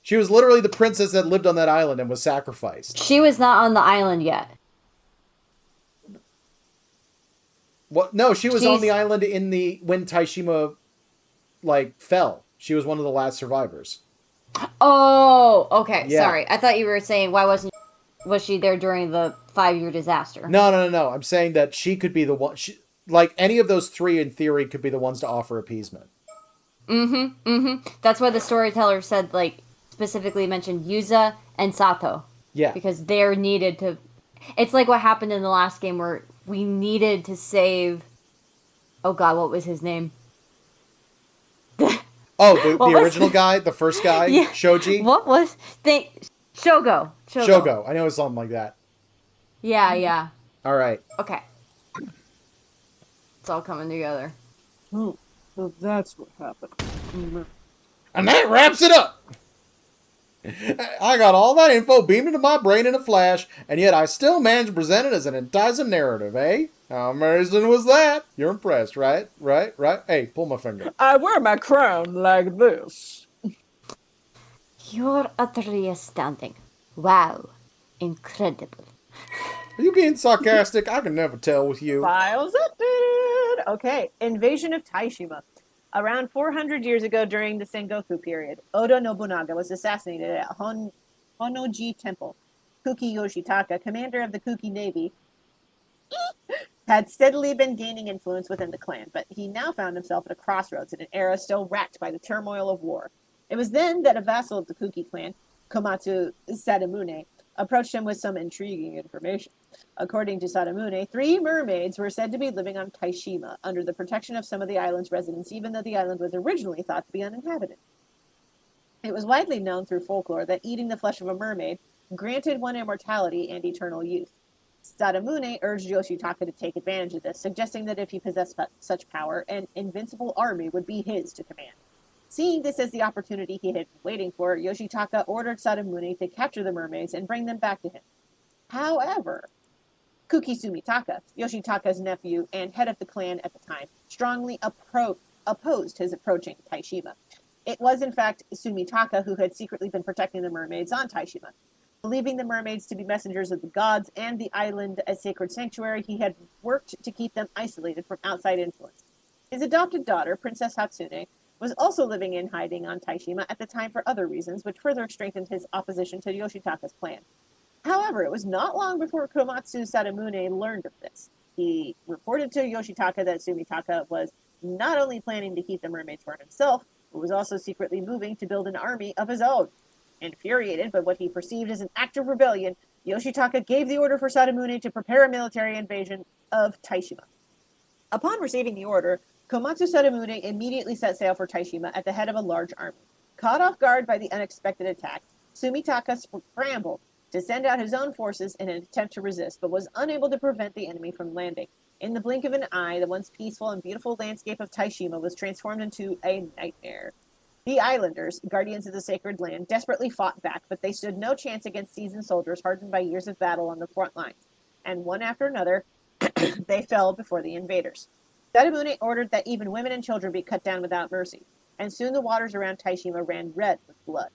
She was literally the princess that lived on that island and was sacrificed. She was not on the island yet. What? No, she was on the island when Taishima, fell. She was one of the last survivors. Oh, okay. Yeah. Sorry. I thought you were saying was she there during the 5-year disaster? No. I'm saying that she could be the one. Any of those 3 in theory could be the ones to offer appeasement. That's why the storyteller said, specifically mentioned Yuza and Sato. Yeah. Because they're needed to... It's like what happened in the last game where we needed to save... Oh god, what was his name? Oh, the original guy? The first guy? Yeah. Shoji? What was... Shogo. Shogo. I know it's something like that. Yeah. All right. Okay. It's all coming together. Oh, so that's what happened. And that wraps it up! I got all that info beamed into my brain in a flash, and yet I still managed to present it as an enticing narrative, eh? How amazing was that? You're impressed, right? Right? Hey, pull my finger. I wear my crown like this. You're utterly astounding. Wow. Incredible. Are you being sarcastic? I can never tell with you. Files updated. Okay, invasion of Taishima. Around 400 years ago during the Sengoku period, Oda Nobunaga was assassinated at Honnoji Temple. Kuki Yoshitaka, commander of the Kuki Navy, had steadily been gaining influence within the clan, but he now found himself at a crossroads in an era still racked by the turmoil of war. It was then that a vassal of the Kuki clan, Komatsu Sadamune, approached him with some intriguing information. According to Sadamune, 3 mermaids were said to be living on Taishima under the protection of some of the island's residents, even though the island was originally thought to be uninhabited. It was widely known through folklore that eating the flesh of a mermaid granted one immortality and eternal youth. Sadamune urged Yoshitaka to take advantage of this, suggesting that if he possessed such power, an invincible army would be his to command. Seeing this as the opportunity he had been waiting for, Yoshitaka ordered Sadamune to capture the mermaids and bring them back to him. However, Kuki Sumitaka, Yoshitaka's nephew and head of the clan at the time, strongly opposed his approaching Taishima. It was, in fact, Sumitaka who had secretly been protecting the mermaids on Taishima. Believing the mermaids to be messengers of the gods and the island as sacred sanctuary, he had worked to keep them isolated from outside influence. His adopted daughter, Princess Hatsune, was also living in hiding on Taishima at the time for other reasons, which further strengthened his opposition to Yoshitaka's plan. However, it was not long before Komatsu Sadamune learned of this. He reported to Yoshitaka that Sumitaka was not only planning to keep the mermaids for himself, but was also secretly moving to build an army of his own. Infuriated by what he perceived as an act of rebellion, Yoshitaka gave the order for Sadamune to prepare a military invasion of Taishima. Upon receiving the order, Komatsu Sadamune immediately set sail for Taishima at the head of a large army. Caught off guard by the unexpected attack, Sumitaka scrambled to send out his own forces in an attempt to resist, but was unable to prevent the enemy from landing. In the blink of an eye, the once peaceful and beautiful landscape of Taishima was transformed into a nightmare. The islanders, guardians of the sacred land, desperately fought back, but they stood no chance against seasoned soldiers hardened by years of battle on the front lines, and one after another, they fell before the invaders. Sadamune ordered that even women and children be cut down without mercy, and soon the waters around Taishima ran red with blood.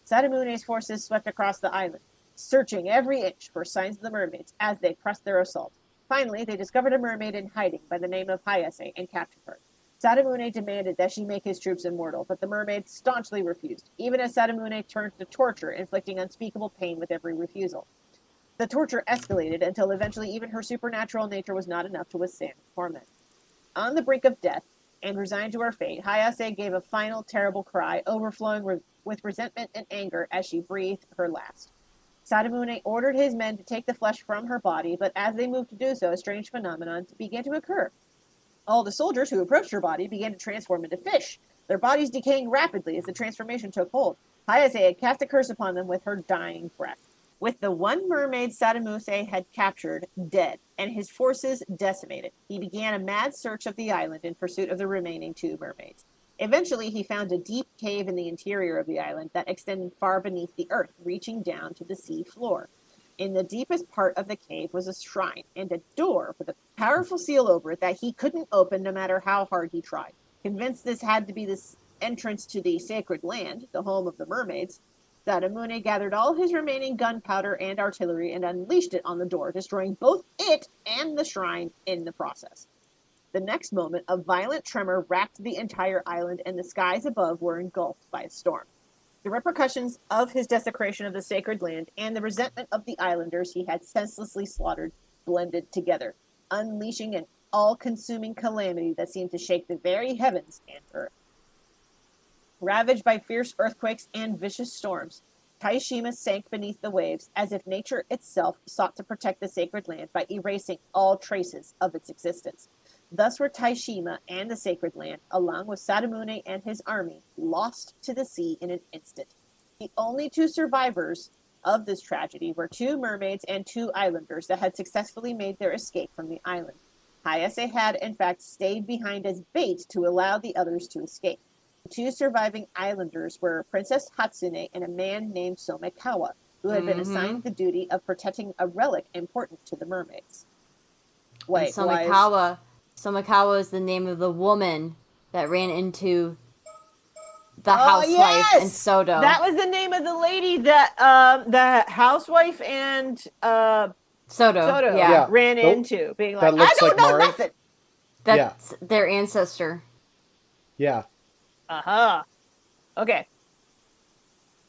Sadamune's forces swept across the island, searching every inch for signs of the mermaids as they pressed their assault. Finally, they discovered a mermaid in hiding by the name of Hayase and captured her. Sadamune demanded that she make his troops immortal, but the mermaid staunchly refused, even as Sadamune turned to torture, inflicting unspeakable pain with every refusal. The torture escalated until eventually even her supernatural nature was not enough to withstand the torment. On the brink of death, and resigned to her fate, Hayase gave a final terrible cry, overflowing with resentment and anger as she breathed her last. Sadamune ordered his men to take the flesh from her body, but as they moved to do so, a strange phenomenon began to occur. All the soldiers who approached her body began to transform into fish, their bodies decaying rapidly as the transformation took hold. Hayase had cast a curse upon them with her dying breath. With the one mermaid Sadamuse had captured dead and his forces decimated, he began a mad search of the island in pursuit of the remaining 2 mermaids. Eventually, he found a deep cave in the interior of the island that extended far beneath the earth, reaching down to the sea floor. In the deepest part of the cave was a shrine and a door with a powerful seal over it that he couldn't open no matter how hard he tried. Convinced this had to be the entrance to the sacred land, the home of the mermaids, Sadamune gathered all his remaining gunpowder and artillery and unleashed it on the door, destroying both it and the shrine in the process. The next moment, a violent tremor racked the entire island, and the skies above were engulfed by a storm. The repercussions of his desecration of the sacred land and the resentment of the islanders he had senselessly slaughtered blended together, unleashing an all-consuming calamity that seemed to shake the very heavens and earth. Ravaged by fierce earthquakes and vicious storms, Taishima sank beneath the waves as if nature itself sought to protect the sacred land by erasing all traces of its existence. Thus were Taishima and the sacred land, along with Sadamune and his army, lost to the sea in an instant. The only 2 survivors of this tragedy were 2 mermaids and 2 islanders that had successfully made their escape from the island. Hayase had, in fact, stayed behind as bait to allow the others to escape. The 2 surviving islanders were Princess Hatsune and a man named Somekawa, who had been assigned the duty of protecting a relic important to the mermaids. Wait, Somekawa is the name of the woman that ran into the housewife in Soto. That was the name of the lady that the housewife and Soto ran into, being like, I don't know nothing. That's their ancestor. Yeah. Okay.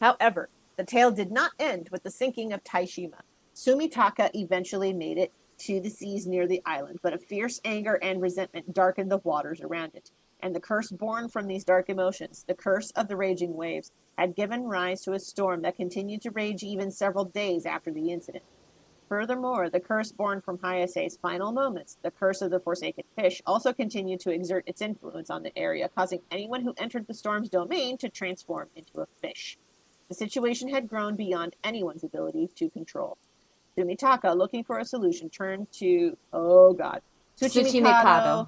However, the tale did not end with the sinking of Taishima. Sumitaka eventually made it to the seas near the island, but a fierce anger and resentment darkened the waters around it. And the curse born from these dark emotions, the curse of the raging waves, had given rise to a storm that continued to rage even several days after the incident. Furthermore, the curse born from Hayase's final moments, the curse of the Forsaken Fish, also continued to exert its influence on the area, causing anyone who entered the storm's domain to transform into a fish. The situation had grown beyond anyone's ability to control. Sumitaka, looking for a solution, turned to, Tsuchimikado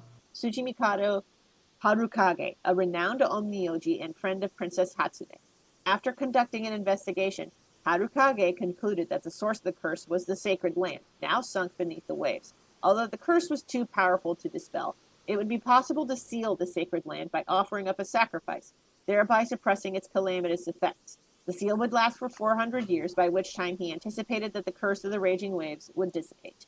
Harukage, a renowned Onmyoji and friend of Princess Hatsune. After conducting an investigation, Harukage concluded that the source of the curse was the sacred land, now sunk beneath the waves. Although the curse was too powerful to dispel, it would be possible to seal the sacred land by offering up a sacrifice, thereby suppressing its calamitous effects. The seal would last for 400 years, by which time he anticipated that the curse of the raging waves would dissipate.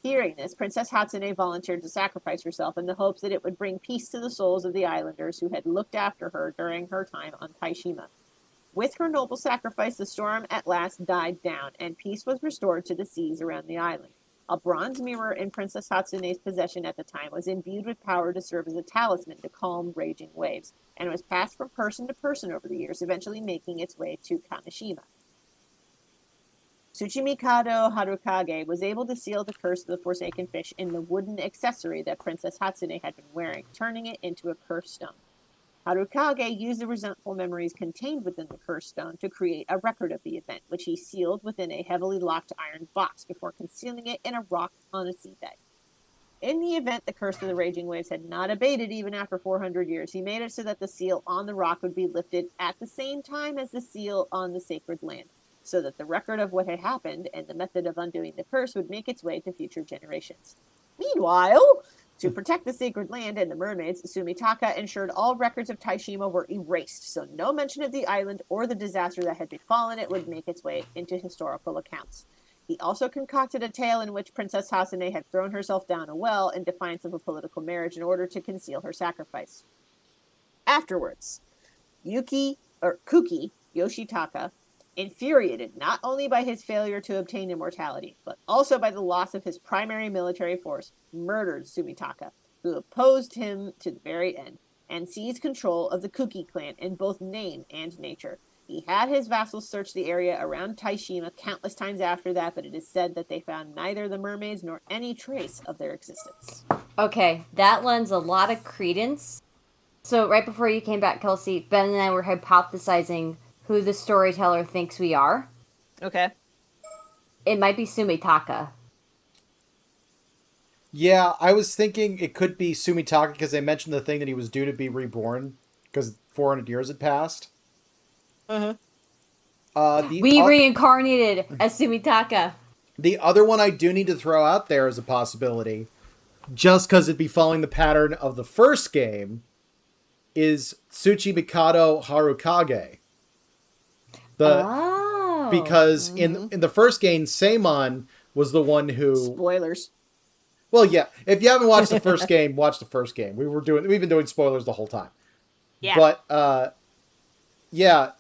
Hearing this, Princess Hatsune volunteered to sacrifice herself in the hopes that it would bring peace to the souls of the islanders who had looked after her during her time on Taishima. With her noble sacrifice, the storm at last died down, and peace was restored to the seas around the island. A bronze mirror in Princess Hatsune's possession at the time was imbued with power to serve as a talisman to calm raging waves, and was passed from person to person over the years, eventually making its way to Kamishima. Tsuchimikado Harukage was able to seal the curse of the Forsaken Fish in the wooden accessory that Princess Hatsune had been wearing, turning it into a cursed stone. Harukage used the resentful memories contained within the cursed stone to create a record of the event, which he sealed within a heavily locked iron box before concealing it in a rock on a seabed. In the event the curse of the raging waves had not abated even after 400 years, he made it so that the seal on the rock would be lifted at the same time as the seal on the sacred land, so that the record of what had happened and the method of undoing the curse would make its way to future generations. Meanwhile, to protect the sacred land and the mermaids, Sumitaka ensured all records of Taishima were erased, so no mention of the island or the disaster that had befallen it would make its way into historical accounts. He also concocted a tale in which Princess Hasane had thrown herself down a well in defiance of a political marriage in order to conceal her sacrifice. Afterwards, Kuki Yoshitaka, infuriated not only by his failure to obtain immortality, but also by the loss of his primary military force, murdered Sumitaka, who opposed him to the very end, and seized control of the Kuki clan in both name and nature. He had his vassals search the area around Taishima countless times after that, but it is said that they found neither the mermaids nor any trace of their existence. Okay, that lends a lot of credence So right before you came back, Kelsey, Ben and I were hypothesizing who the storyteller thinks we are. Okay. It might be Sumitaka. Yeah, I was thinking it could be Sumitaka because they mentioned the thing that he was due to be reborn because 400 years had passed. Uh-huh. We reincarnated as Sumitaka. The other one I do need to throw out there as a possibility, just because it'd be following the pattern of the first game, is Tsuchi Mikado Harukage. Because in the first game, Seimon was the one who... Spoilers. Well, yeah. If you haven't watched the first game, watch the first game. We've been doing spoilers the whole time. Yeah. But yeah,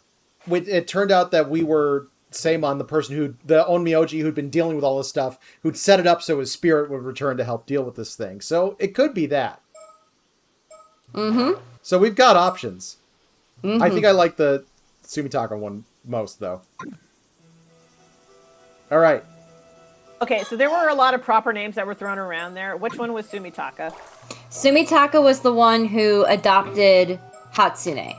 it turned out that we were Seimon, the person the Onmyoji who'd been dealing with all this stuff, who'd set it up so his spirit would return to help deal with this thing. So it could be that. Mm-hmm. So we've got options. Mm-hmm. I think I like the Sumitaka one most, though. All right. Okay, so there were a lot of proper names that were thrown around there. Which one was Sumitaka? Sumitaka was the one who adopted Hatsune.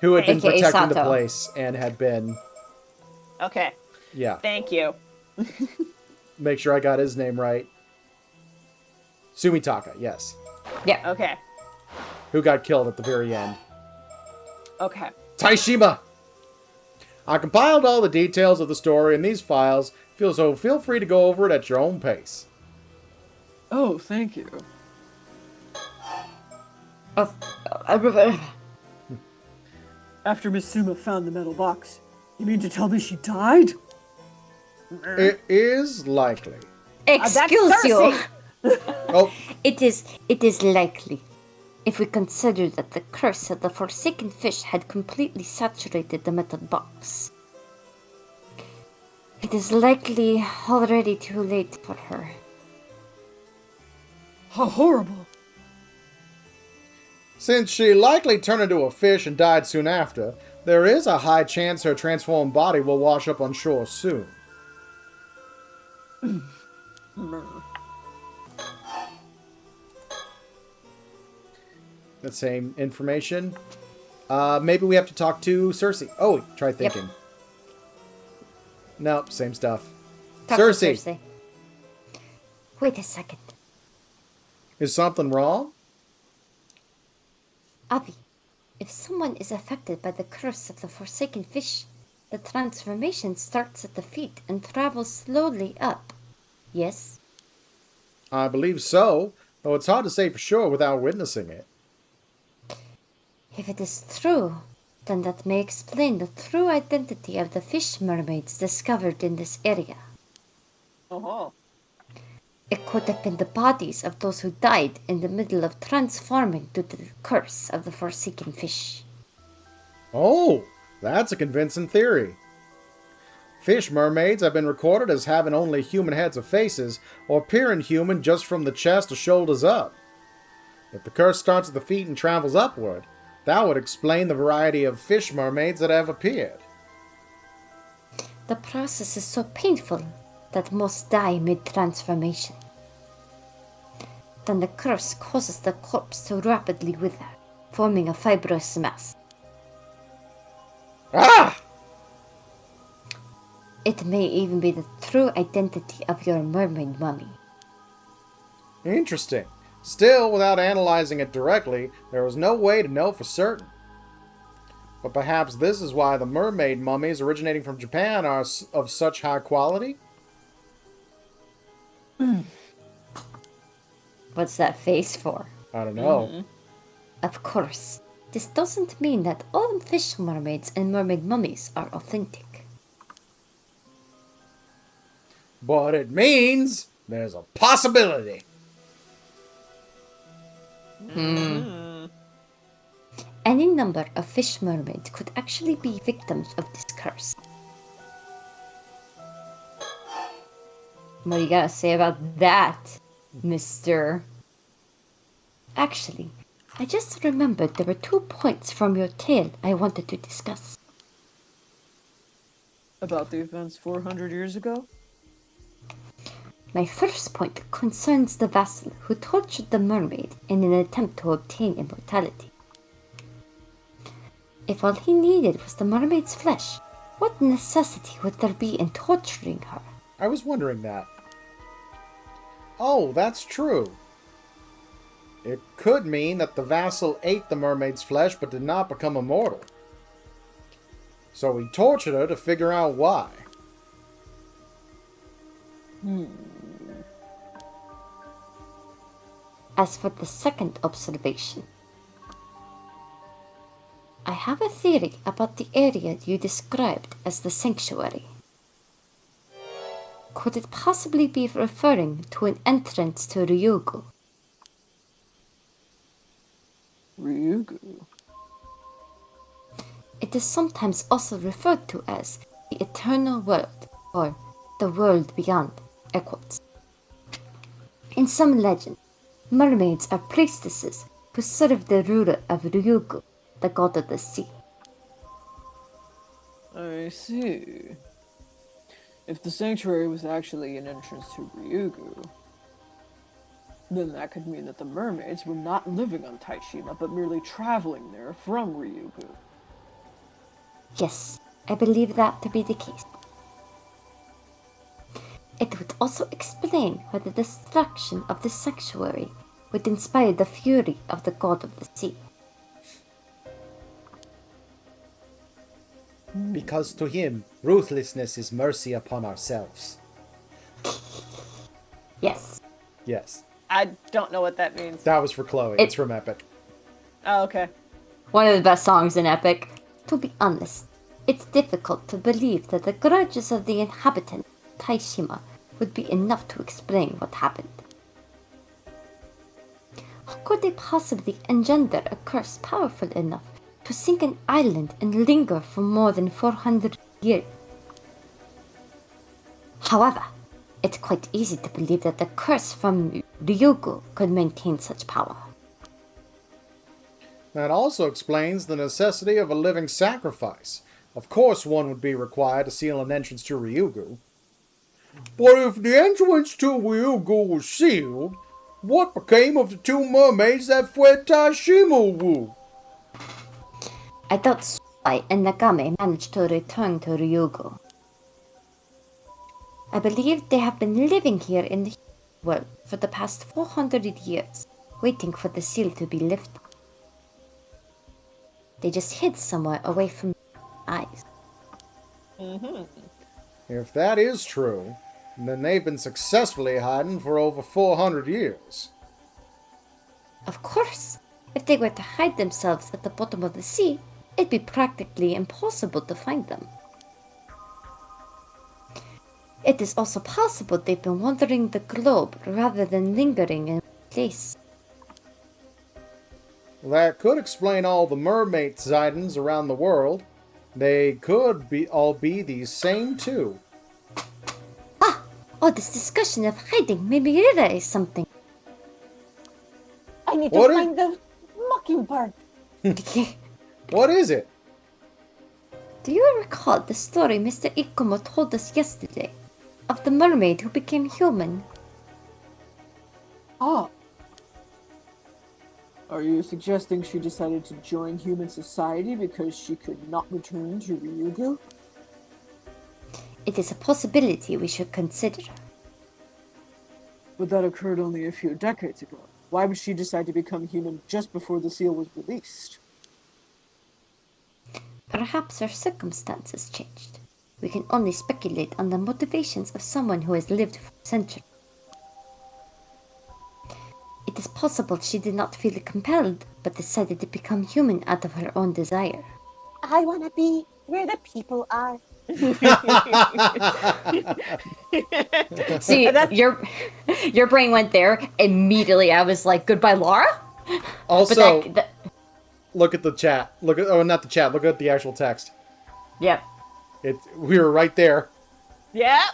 Who had been AKA protecting Sato. the place and had been... Okay. Yeah. Thank you. Make sure I got his name right. Sumitaka, yes. Yeah. Okay. Who got killed at the very end. Okay. Taishima! I compiled all the details of the story in these files, so feel free to go over it at your own pace. Oh, thank you. After Miss Suma found the metal box, you mean to tell me she died? It is likely. Excuse you. Oh, It is likely. If we consider that the curse of the Forsaken Fish had completely saturated the metal box. It is likely already too late for her. How horrible. since she likely turned into a fish and died soon after, there is a high chance her transformed body will wash up on shore soon. That same information. Maybe we have to talk to Cersei. Oh, try thinking. Nope, same stuff. Talk to Cersei. Cersei. Wait a second. Is something wrong? Avi, if someone is affected by the curse of the Forsaken Fish, the transformation starts at the feet and travels slowly up. Yes? I believe so, though it's hard to say for sure without witnessing it. If it is true, then that may explain the true identity of the fish mermaids discovered in this area. Oh. It could have been the bodies of those who died in the middle of transforming due to the curse of the Forsaken Fish. Oh, that's a convincing theory. Fish mermaids have been recorded as having only human heads or faces, or appearing human just from the chest or shoulders up. If the curse starts at the feet and travels upward, that would explain the variety of fish mermaids that have appeared. The process is so painful that most die mid-transformation. Then the curse causes the corpse to rapidly wither, forming a fibrous mass. Ah! It may even be the true identity of your mermaid mummy. Interesting. Still, without analyzing it directly, there was no way to know for certain. But perhaps this is why the mermaid mummies originating from Japan are of such high quality? What's that face for? I don't know. Of course, this doesn't mean that all fish mermaids and mermaid mummies are authentic. But it means there's a possibility. Any number of fish mermaids could actually be victims of this curse. What do you gotta say about that, mister? Actually, I just remembered there were 2 points from your tale I wanted to discuss. About the events 400 years ago? My first point concerns the vassal who tortured the mermaid in an attempt to obtain immortality. If all he needed was the mermaid's flesh, what necessity would there be in torturing her? I was wondering that. Oh, that's true. It could mean that the vassal ate the mermaid's flesh but did not become immortal. So he tortured her to figure out why. As for the second observation, I have a theory about the area you described as the sanctuary. Could it possibly be referring to an entrance to Ryugu? Ryugu? It is sometimes also referred to as the eternal world, or the world beyond, air quotes. In some legends, mermaids are priestesses who serve the ruler of Ryugu, the god of the sea. I see. If the sanctuary was actually an entrance to Ryugu, then that could mean that the mermaids were not living on Taishima, but merely traveling there from Ryugu. Yes, I believe that to be the case. It would also explain why the destruction of the sanctuary would inspire the fury of the god of the sea. Because to him, ruthlessness is mercy upon ourselves. Yes. Yes. I don't know what that means. That was for Chloe. It's from Epic. Oh, okay. One of the best songs in Epic. To be honest, it's difficult to believe that the grudges of the inhabitants of Taishima would be enough to explain what happened. How could they possibly engender a curse powerful enough to sink an island and linger for more than 400 years? However, it's quite easy to believe that the curse from Ryugu could maintain such power. That also explains the necessity of a living sacrifice. Of course one would be required to seal an entrance to Ryugu. But if the entrance to Ryugu was sealed, what became of the two mermaids that fled Taishima? I doubt Suai and Nagame managed to return to Ryugu. I believe they have been living here in the world for the past 400 years, waiting for the seal to be lifted. They just hid somewhere away from eyes. If that is true, then they've been successfully hiding for over 400 years. Of course, if they were to hide themselves at the bottom of the sea, it'd be practically impossible to find them. It is also possible they've been wandering the globe rather than lingering in one place. That could explain all the mermaid sightings around the world. They could all be these same two. Oh, this discussion of hiding made me realize something. I need to What find the mockingbird. What is it? Do you recall the story Mr. Ikumo told us yesterday of the mermaid who became human? Ah. Are you suggesting she decided to join human society because she could not return to Ryugu? It is a possibility we should consider. But that occurred only a few decades ago. Why would she decide to become human just before the seal was released? Perhaps her circumstances changed. We can only speculate on the motivations of someone who has lived for centuries. It is possible she did not feel compelled, but decided to become human out of her own desire. I want to be where the people are. See, your brain went there. Immediately I was like, goodbye, Laura? Also, look at the chat. Not the chat. Look at the actual text. Yep. We were right there. Yeah.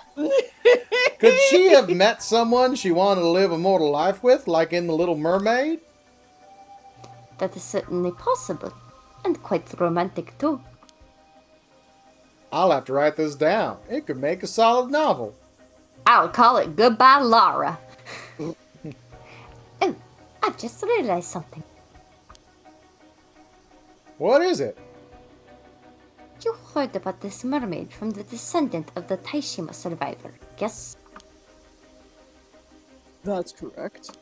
Could she have met someone she wanted to live a mortal life with, like in The Little Mermaid? That is certainly possible, and quite romantic too. I'll have to write this down. It could make a solid novel. I'll call it Goodbye, Laura. Oh, I've just realized something. What is it? You heard about this mermaid from the descendant of the Taishima survivor, yes? That's correct.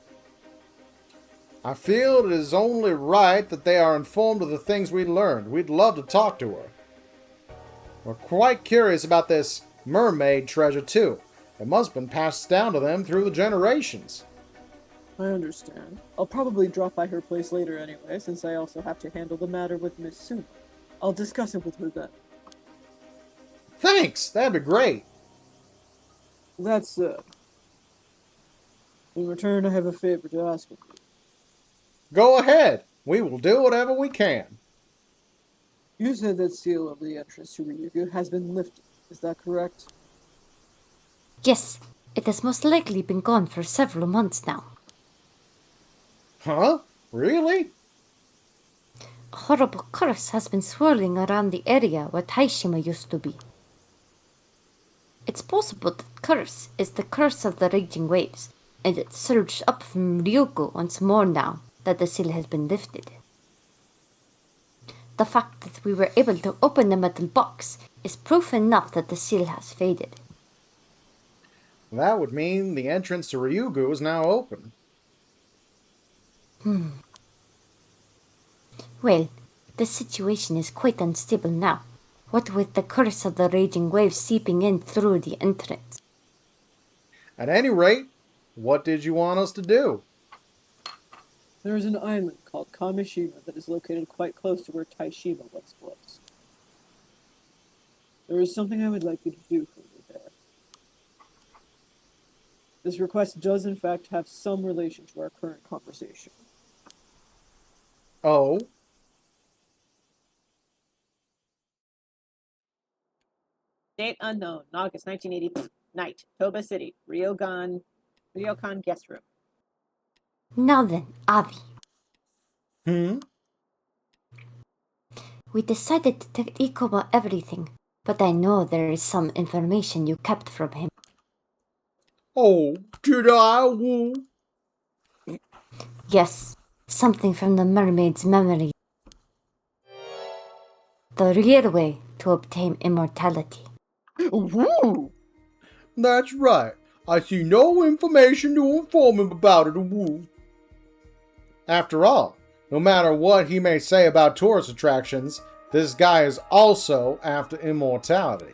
I feel it is only right that they are informed of the things we learned. We'd love to talk to her. We're quite curious about this mermaid treasure, too. It must have been passed down to them through the generations. I understand. I'll probably drop by her place later anyway, since I also have to handle the matter with Miss Suma. I'll discuss it with her then. Thanks! That'd be great. That said, in return, I have a favor to ask of you. Go ahead. We will do whatever we can. You said that seal of the entrance to Ryugu has been lifted. Is that correct? Yes, it has most likely been gone for several months now. Huh? Really? A horrible curse has been swirling around the area where Taishima used to be. It's possible that curse is the curse of the raging waves, and it surged up from Ryugu once more now that the seal has been lifted. The fact that we were able to open the metal box is proof enough that the seal has faded. That would mean the entrance to Ryugu is now open. Well, the situation is quite unstable now, what with the curse of the raging waves seeping in through the entrance. At any rate, what did you want us to do? There is an island called Kamishima that is located quite close to where Taishima once was. There is something I would like you to do for me there. This request does in fact have some relation to our current conversation. Oh? Date unknown. August 1980. Night. Toba City. Ryokan guest room. Now then, Avi. We decided to tell Ikoma everything, but I know there is some information you kept from him. Oh, did I? Woo? Yes, something from the mermaid's memory. The real way to obtain immortality. Woo! That's right. I see no information to inform him about it. Woo. After all, no matter what he may say about tourist attractions, this guy is also after immortality.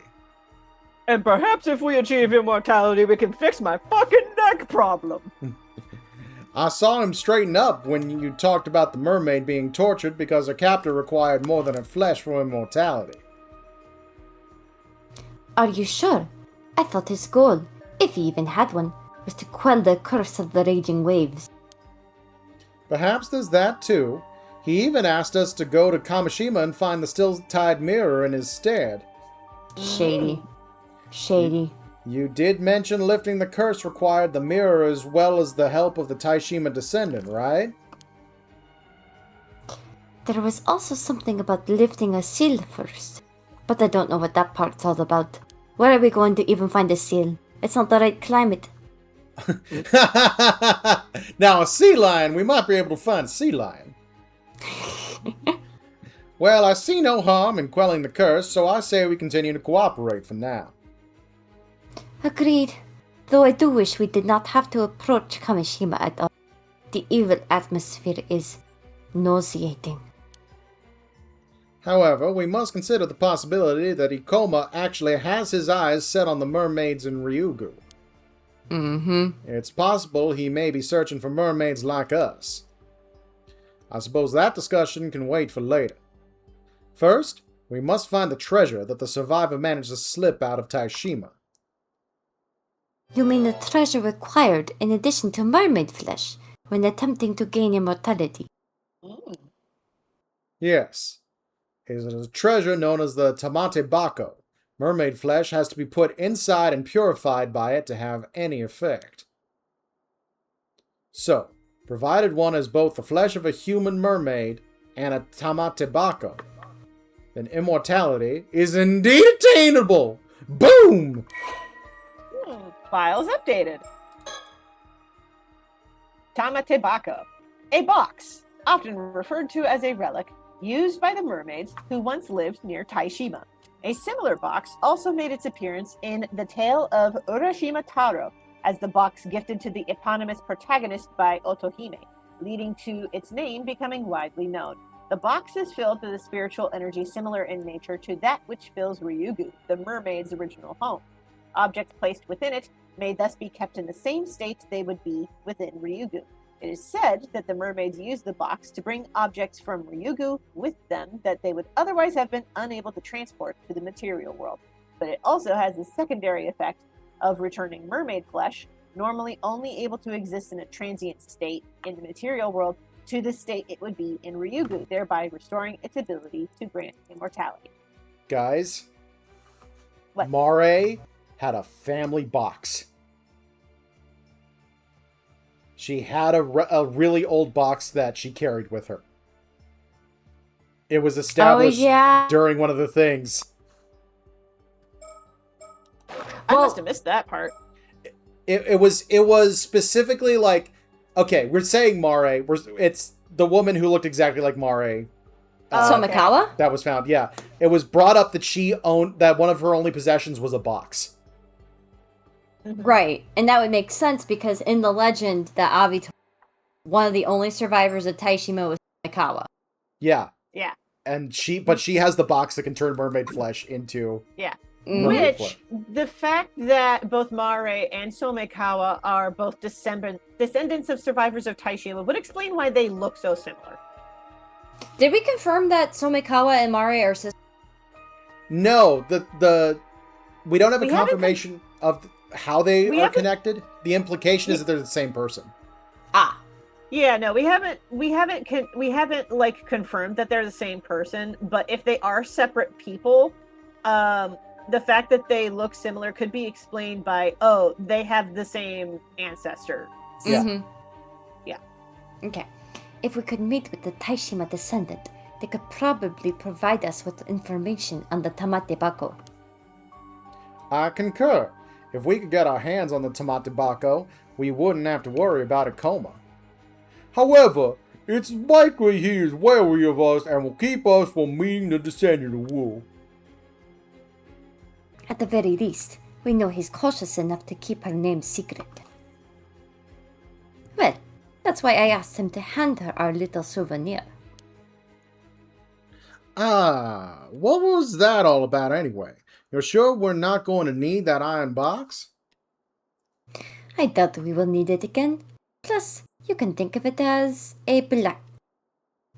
And perhaps if we achieve immortality, we can fix my fucking neck problem! I saw him straighten up when you talked about the mermaid being tortured because her captor required more than her flesh for immortality. Are you sure? I thought his goal, if he even had one, was to quell the curse of the raging waves. Perhaps there's that too. He even asked us to go to Kamishima and find the still-tied mirror in his stead. Shady. Shady. You did mention lifting the curse required the mirror as well as the help of the Taishima descendant, right? There was also something about lifting a seal first, but I don't know what that part's all about. Where are we going to even find a seal? It's not the right climate. Now, a sea lion, we might be able to find a sea lion. Well, I see no harm in quelling the curse, so I say we continue to cooperate for now. Agreed. Though I do wish we did not have to approach Kamishima at all. The evil atmosphere is nauseating. However, we must consider the possibility that Ikoma actually has his eyes set on the mermaids in Ryugu. It's possible he may be searching for mermaids like us. I suppose that discussion can wait for later. First, we must find the treasure that the survivor managed to slip out of Taishima. You mean the treasure required in addition to mermaid flesh when attempting to gain immortality? Yes. It is a treasure known as the Tamate Bako. Mermaid flesh has to be put inside and purified by it to have any effect. So, provided one has both the flesh of a human mermaid and a Tamate Bako, then immortality is indeed attainable! Boom! Files updated. Tamatebaka. A box, often referred to as a relic, used by the mermaids who once lived near Taishima. A similar box also made its appearance in The Tale of Urashima Taro as the box gifted to the eponymous protagonist by Otohime, leading to its name becoming widely known. The box is filled with a spiritual energy similar in nature to that which fills Ryugu, the mermaid's original home. Objects placed within it may thus be kept in the same state they would be within Ryugu. It is said that the mermaids used the box to bring objects from Ryugu with them that they would otherwise have been unable to transport to the material world. But it also has the secondary effect of returning mermaid flesh, normally only able to exist in a transient state in the material world, to the state it would be in Ryugu, thereby restoring its ability to grant immortality. Guys, What? Mare had a family box. She had a really old box that she carried with her. It was established during one of the things. I must have missed that part. It was specifically like, okay, we're saying Mare. It's the woman who looked exactly like Mare. Somikawa? That was found, yeah. It was brought up that she owned, that one of her only possessions was a box. Right, and that would make sense because in the legend that Avi told, one of the only survivors of Taishima was Somikawa. Yeah. Yeah. And she has the box that can turn mermaid flesh into... Yeah. mermaid Which, flesh. the fact that both Mare and Somikawa are both descendants of survivors of Taishima would explain why they look so similar. Did we confirm that Somikawa and Mare are sisters? No, we don't have a confirmation of how they are connected. The implication is that they're the same person. Ah. Yeah, no, we haven't like confirmed that they're the same person, but if they are separate people, the fact that they look similar could be explained by, they have the same ancestor. Yeah. Mm-hmm. Yeah. Okay. If we could meet with the Taishima descendant, they could probably provide us with information on the Tamate Bako. I concur. If we could get our hands on the Tamate Bako, we wouldn't have to worry about a coma. However, it's likely he is wary of us and will keep us from meeting the descendant of Wu. At the very least, we know he's cautious enough to keep her name secret. Well, that's why I asked him to hand her our little souvenir. What was that all about anyway? You're sure we're not going to need that iron box? I doubt we will need it again. Plus, you can think of it as a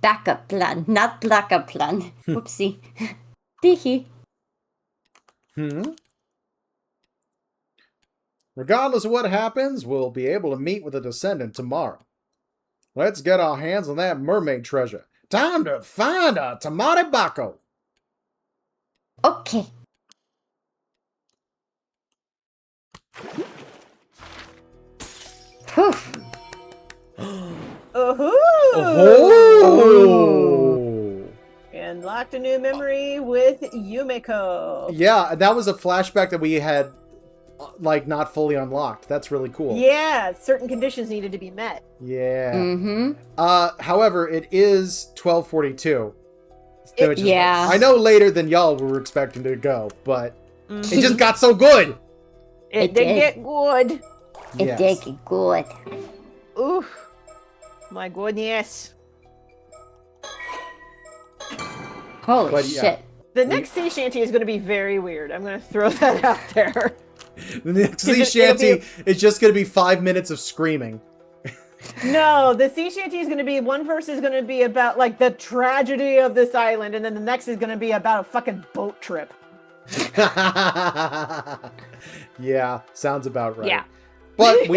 backup plan, not blackup plan. Whoopsie. Teehee. Regardless of what happens, we'll be able to meet with the descendant tomorrow. Let's get our hands on that mermaid treasure. Time to find a Tamate Bako. Okay. Poof. Oh! And locked a new memory with Yumiko. Yeah, that was a flashback that we had, like, not fully unlocked. That's really cool. Yeah, certain conditions needed to be met. Yeah. Mm-hmm. However, it is 12:42. Yeah. I know later than y'all were expecting to go, but it just got so good. It did get good. It did get good. Oof. My goodness. Holy shit. The next sea shanty is going to be very weird. I'm going to throw that out there. The next sea shanty is just going to be 5 minutes of screaming. No, the sea shanty is going to be, one verse is going to be about, like, the tragedy of this island, and then the next is going to be about a fucking boat trip. Yeah, sounds about right. Yeah. But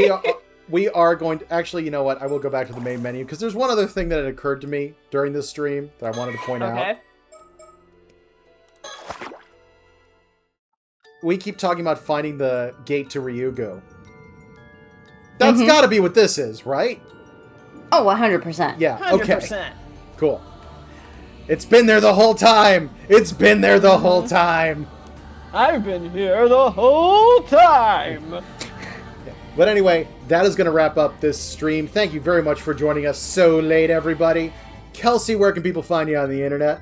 we are going to... Actually, you know what? I will go back to the main menu, because there's one other thing that had occurred to me during this stream that I wanted to point out. We keep talking about finding the gate to Ryugu. That's got to be what this is, right? Oh, 100%. Yeah, okay. 100%. Cool. It's been there the whole time. It's been there the whole time. I've been here the whole time. But anyway, that is going to wrap up this stream. Thank you very much for joining us so late, everybody. Kelsey, where can people find you on the internet?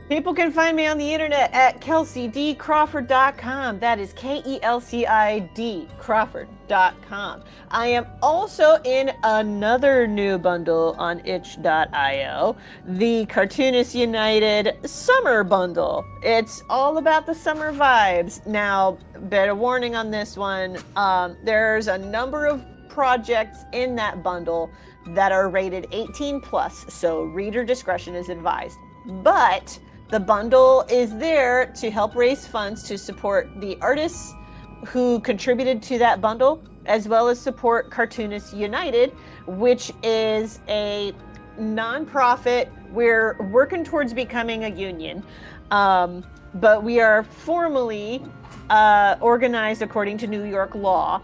People can find me on the internet at kelseydcrawford.com. That is KELCID Crawford.com. I am also in another new bundle on itch.io, the Cartoonists United Summer Bundle. It's all about the summer vibes. Now, better warning on this one, there's a number of projects in that bundle that are rated 18 plus, so reader discretion is advised. But the bundle is there to help raise funds to support the artists who contributed to that bundle, as well as support Cartoonists United, which is a nonprofit. We're working towards becoming a union, but we are formally organized according to New York law.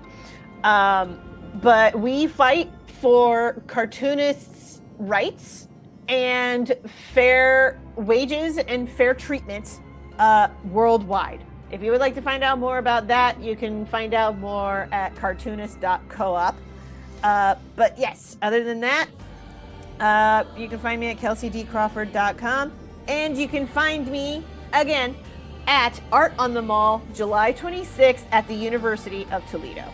But we fight for cartoonists' rights and fair wages and fair treatment worldwide. If you would like to find out more about that, you can find out more at cartoonist.coop. But yes, other than that, you can find me at kelseydcrawford.com, and you can find me again at Art on the Mall, July 26th at the University of Toledo.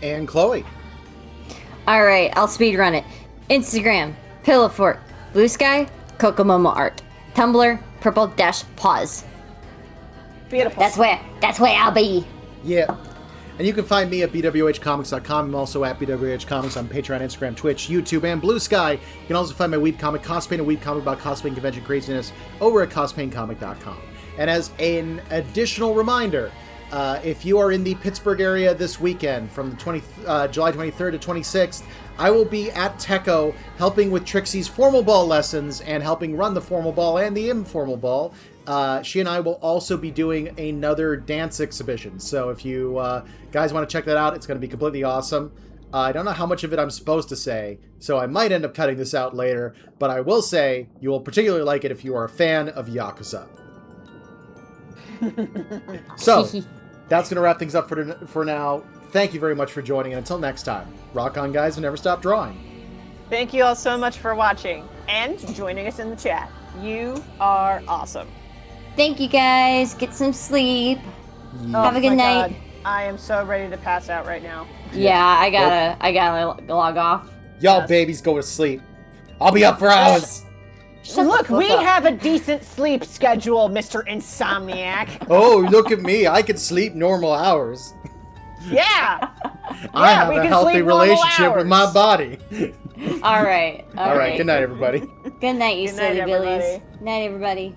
And Chloe. All right, I'll speed run it. Instagram, Pillow Fort, Blue Sky, Kokomomo Art, Tumblr, Purple-Pause. Beautiful. That's where I'll be. Yeah. And you can find me at BWHComics.com. I'm also at BWHComics on Patreon, Instagram, Twitch, YouTube, and Blue Sky. You can also find my Weeb Comic, Cospain, a Weeb Comic about cosplay and convention craziness over at cospaincomic.com. And as an additional reminder, if you are in the Pittsburgh area this weekend from the July 23rd to 26th, I will be at Techo helping with Trixie's formal ball lessons and helping run the formal ball and the informal ball. She and I will also be doing another dance exhibition. So if you guys want to check that out, it's going to be completely awesome. I don't know how much of it I'm supposed to say, so I might end up cutting this out later, but I will say you will particularly like it if you are a fan of Yakuza. So, that's going to wrap things up for now. Thank you very much for joining, and until next time, rock on, guys, and never stop drawing. Thank you all so much for watching and joining us in the chat. You are awesome. Thank you guys. Get some sleep. Have a good my night. God. I am so ready to pass out right now. Yeah, I gotta log off. Y'all babies go to sleep. I'll be up for hours. Look, we have a decent sleep schedule, Mr. Insomniac. Oh, look at me. I can sleep normal hours. Yeah. I have a healthy relationship with my body. All right. All right. Good night, everybody. Good night, you Good silly night, billies. everybody. Night, everybody.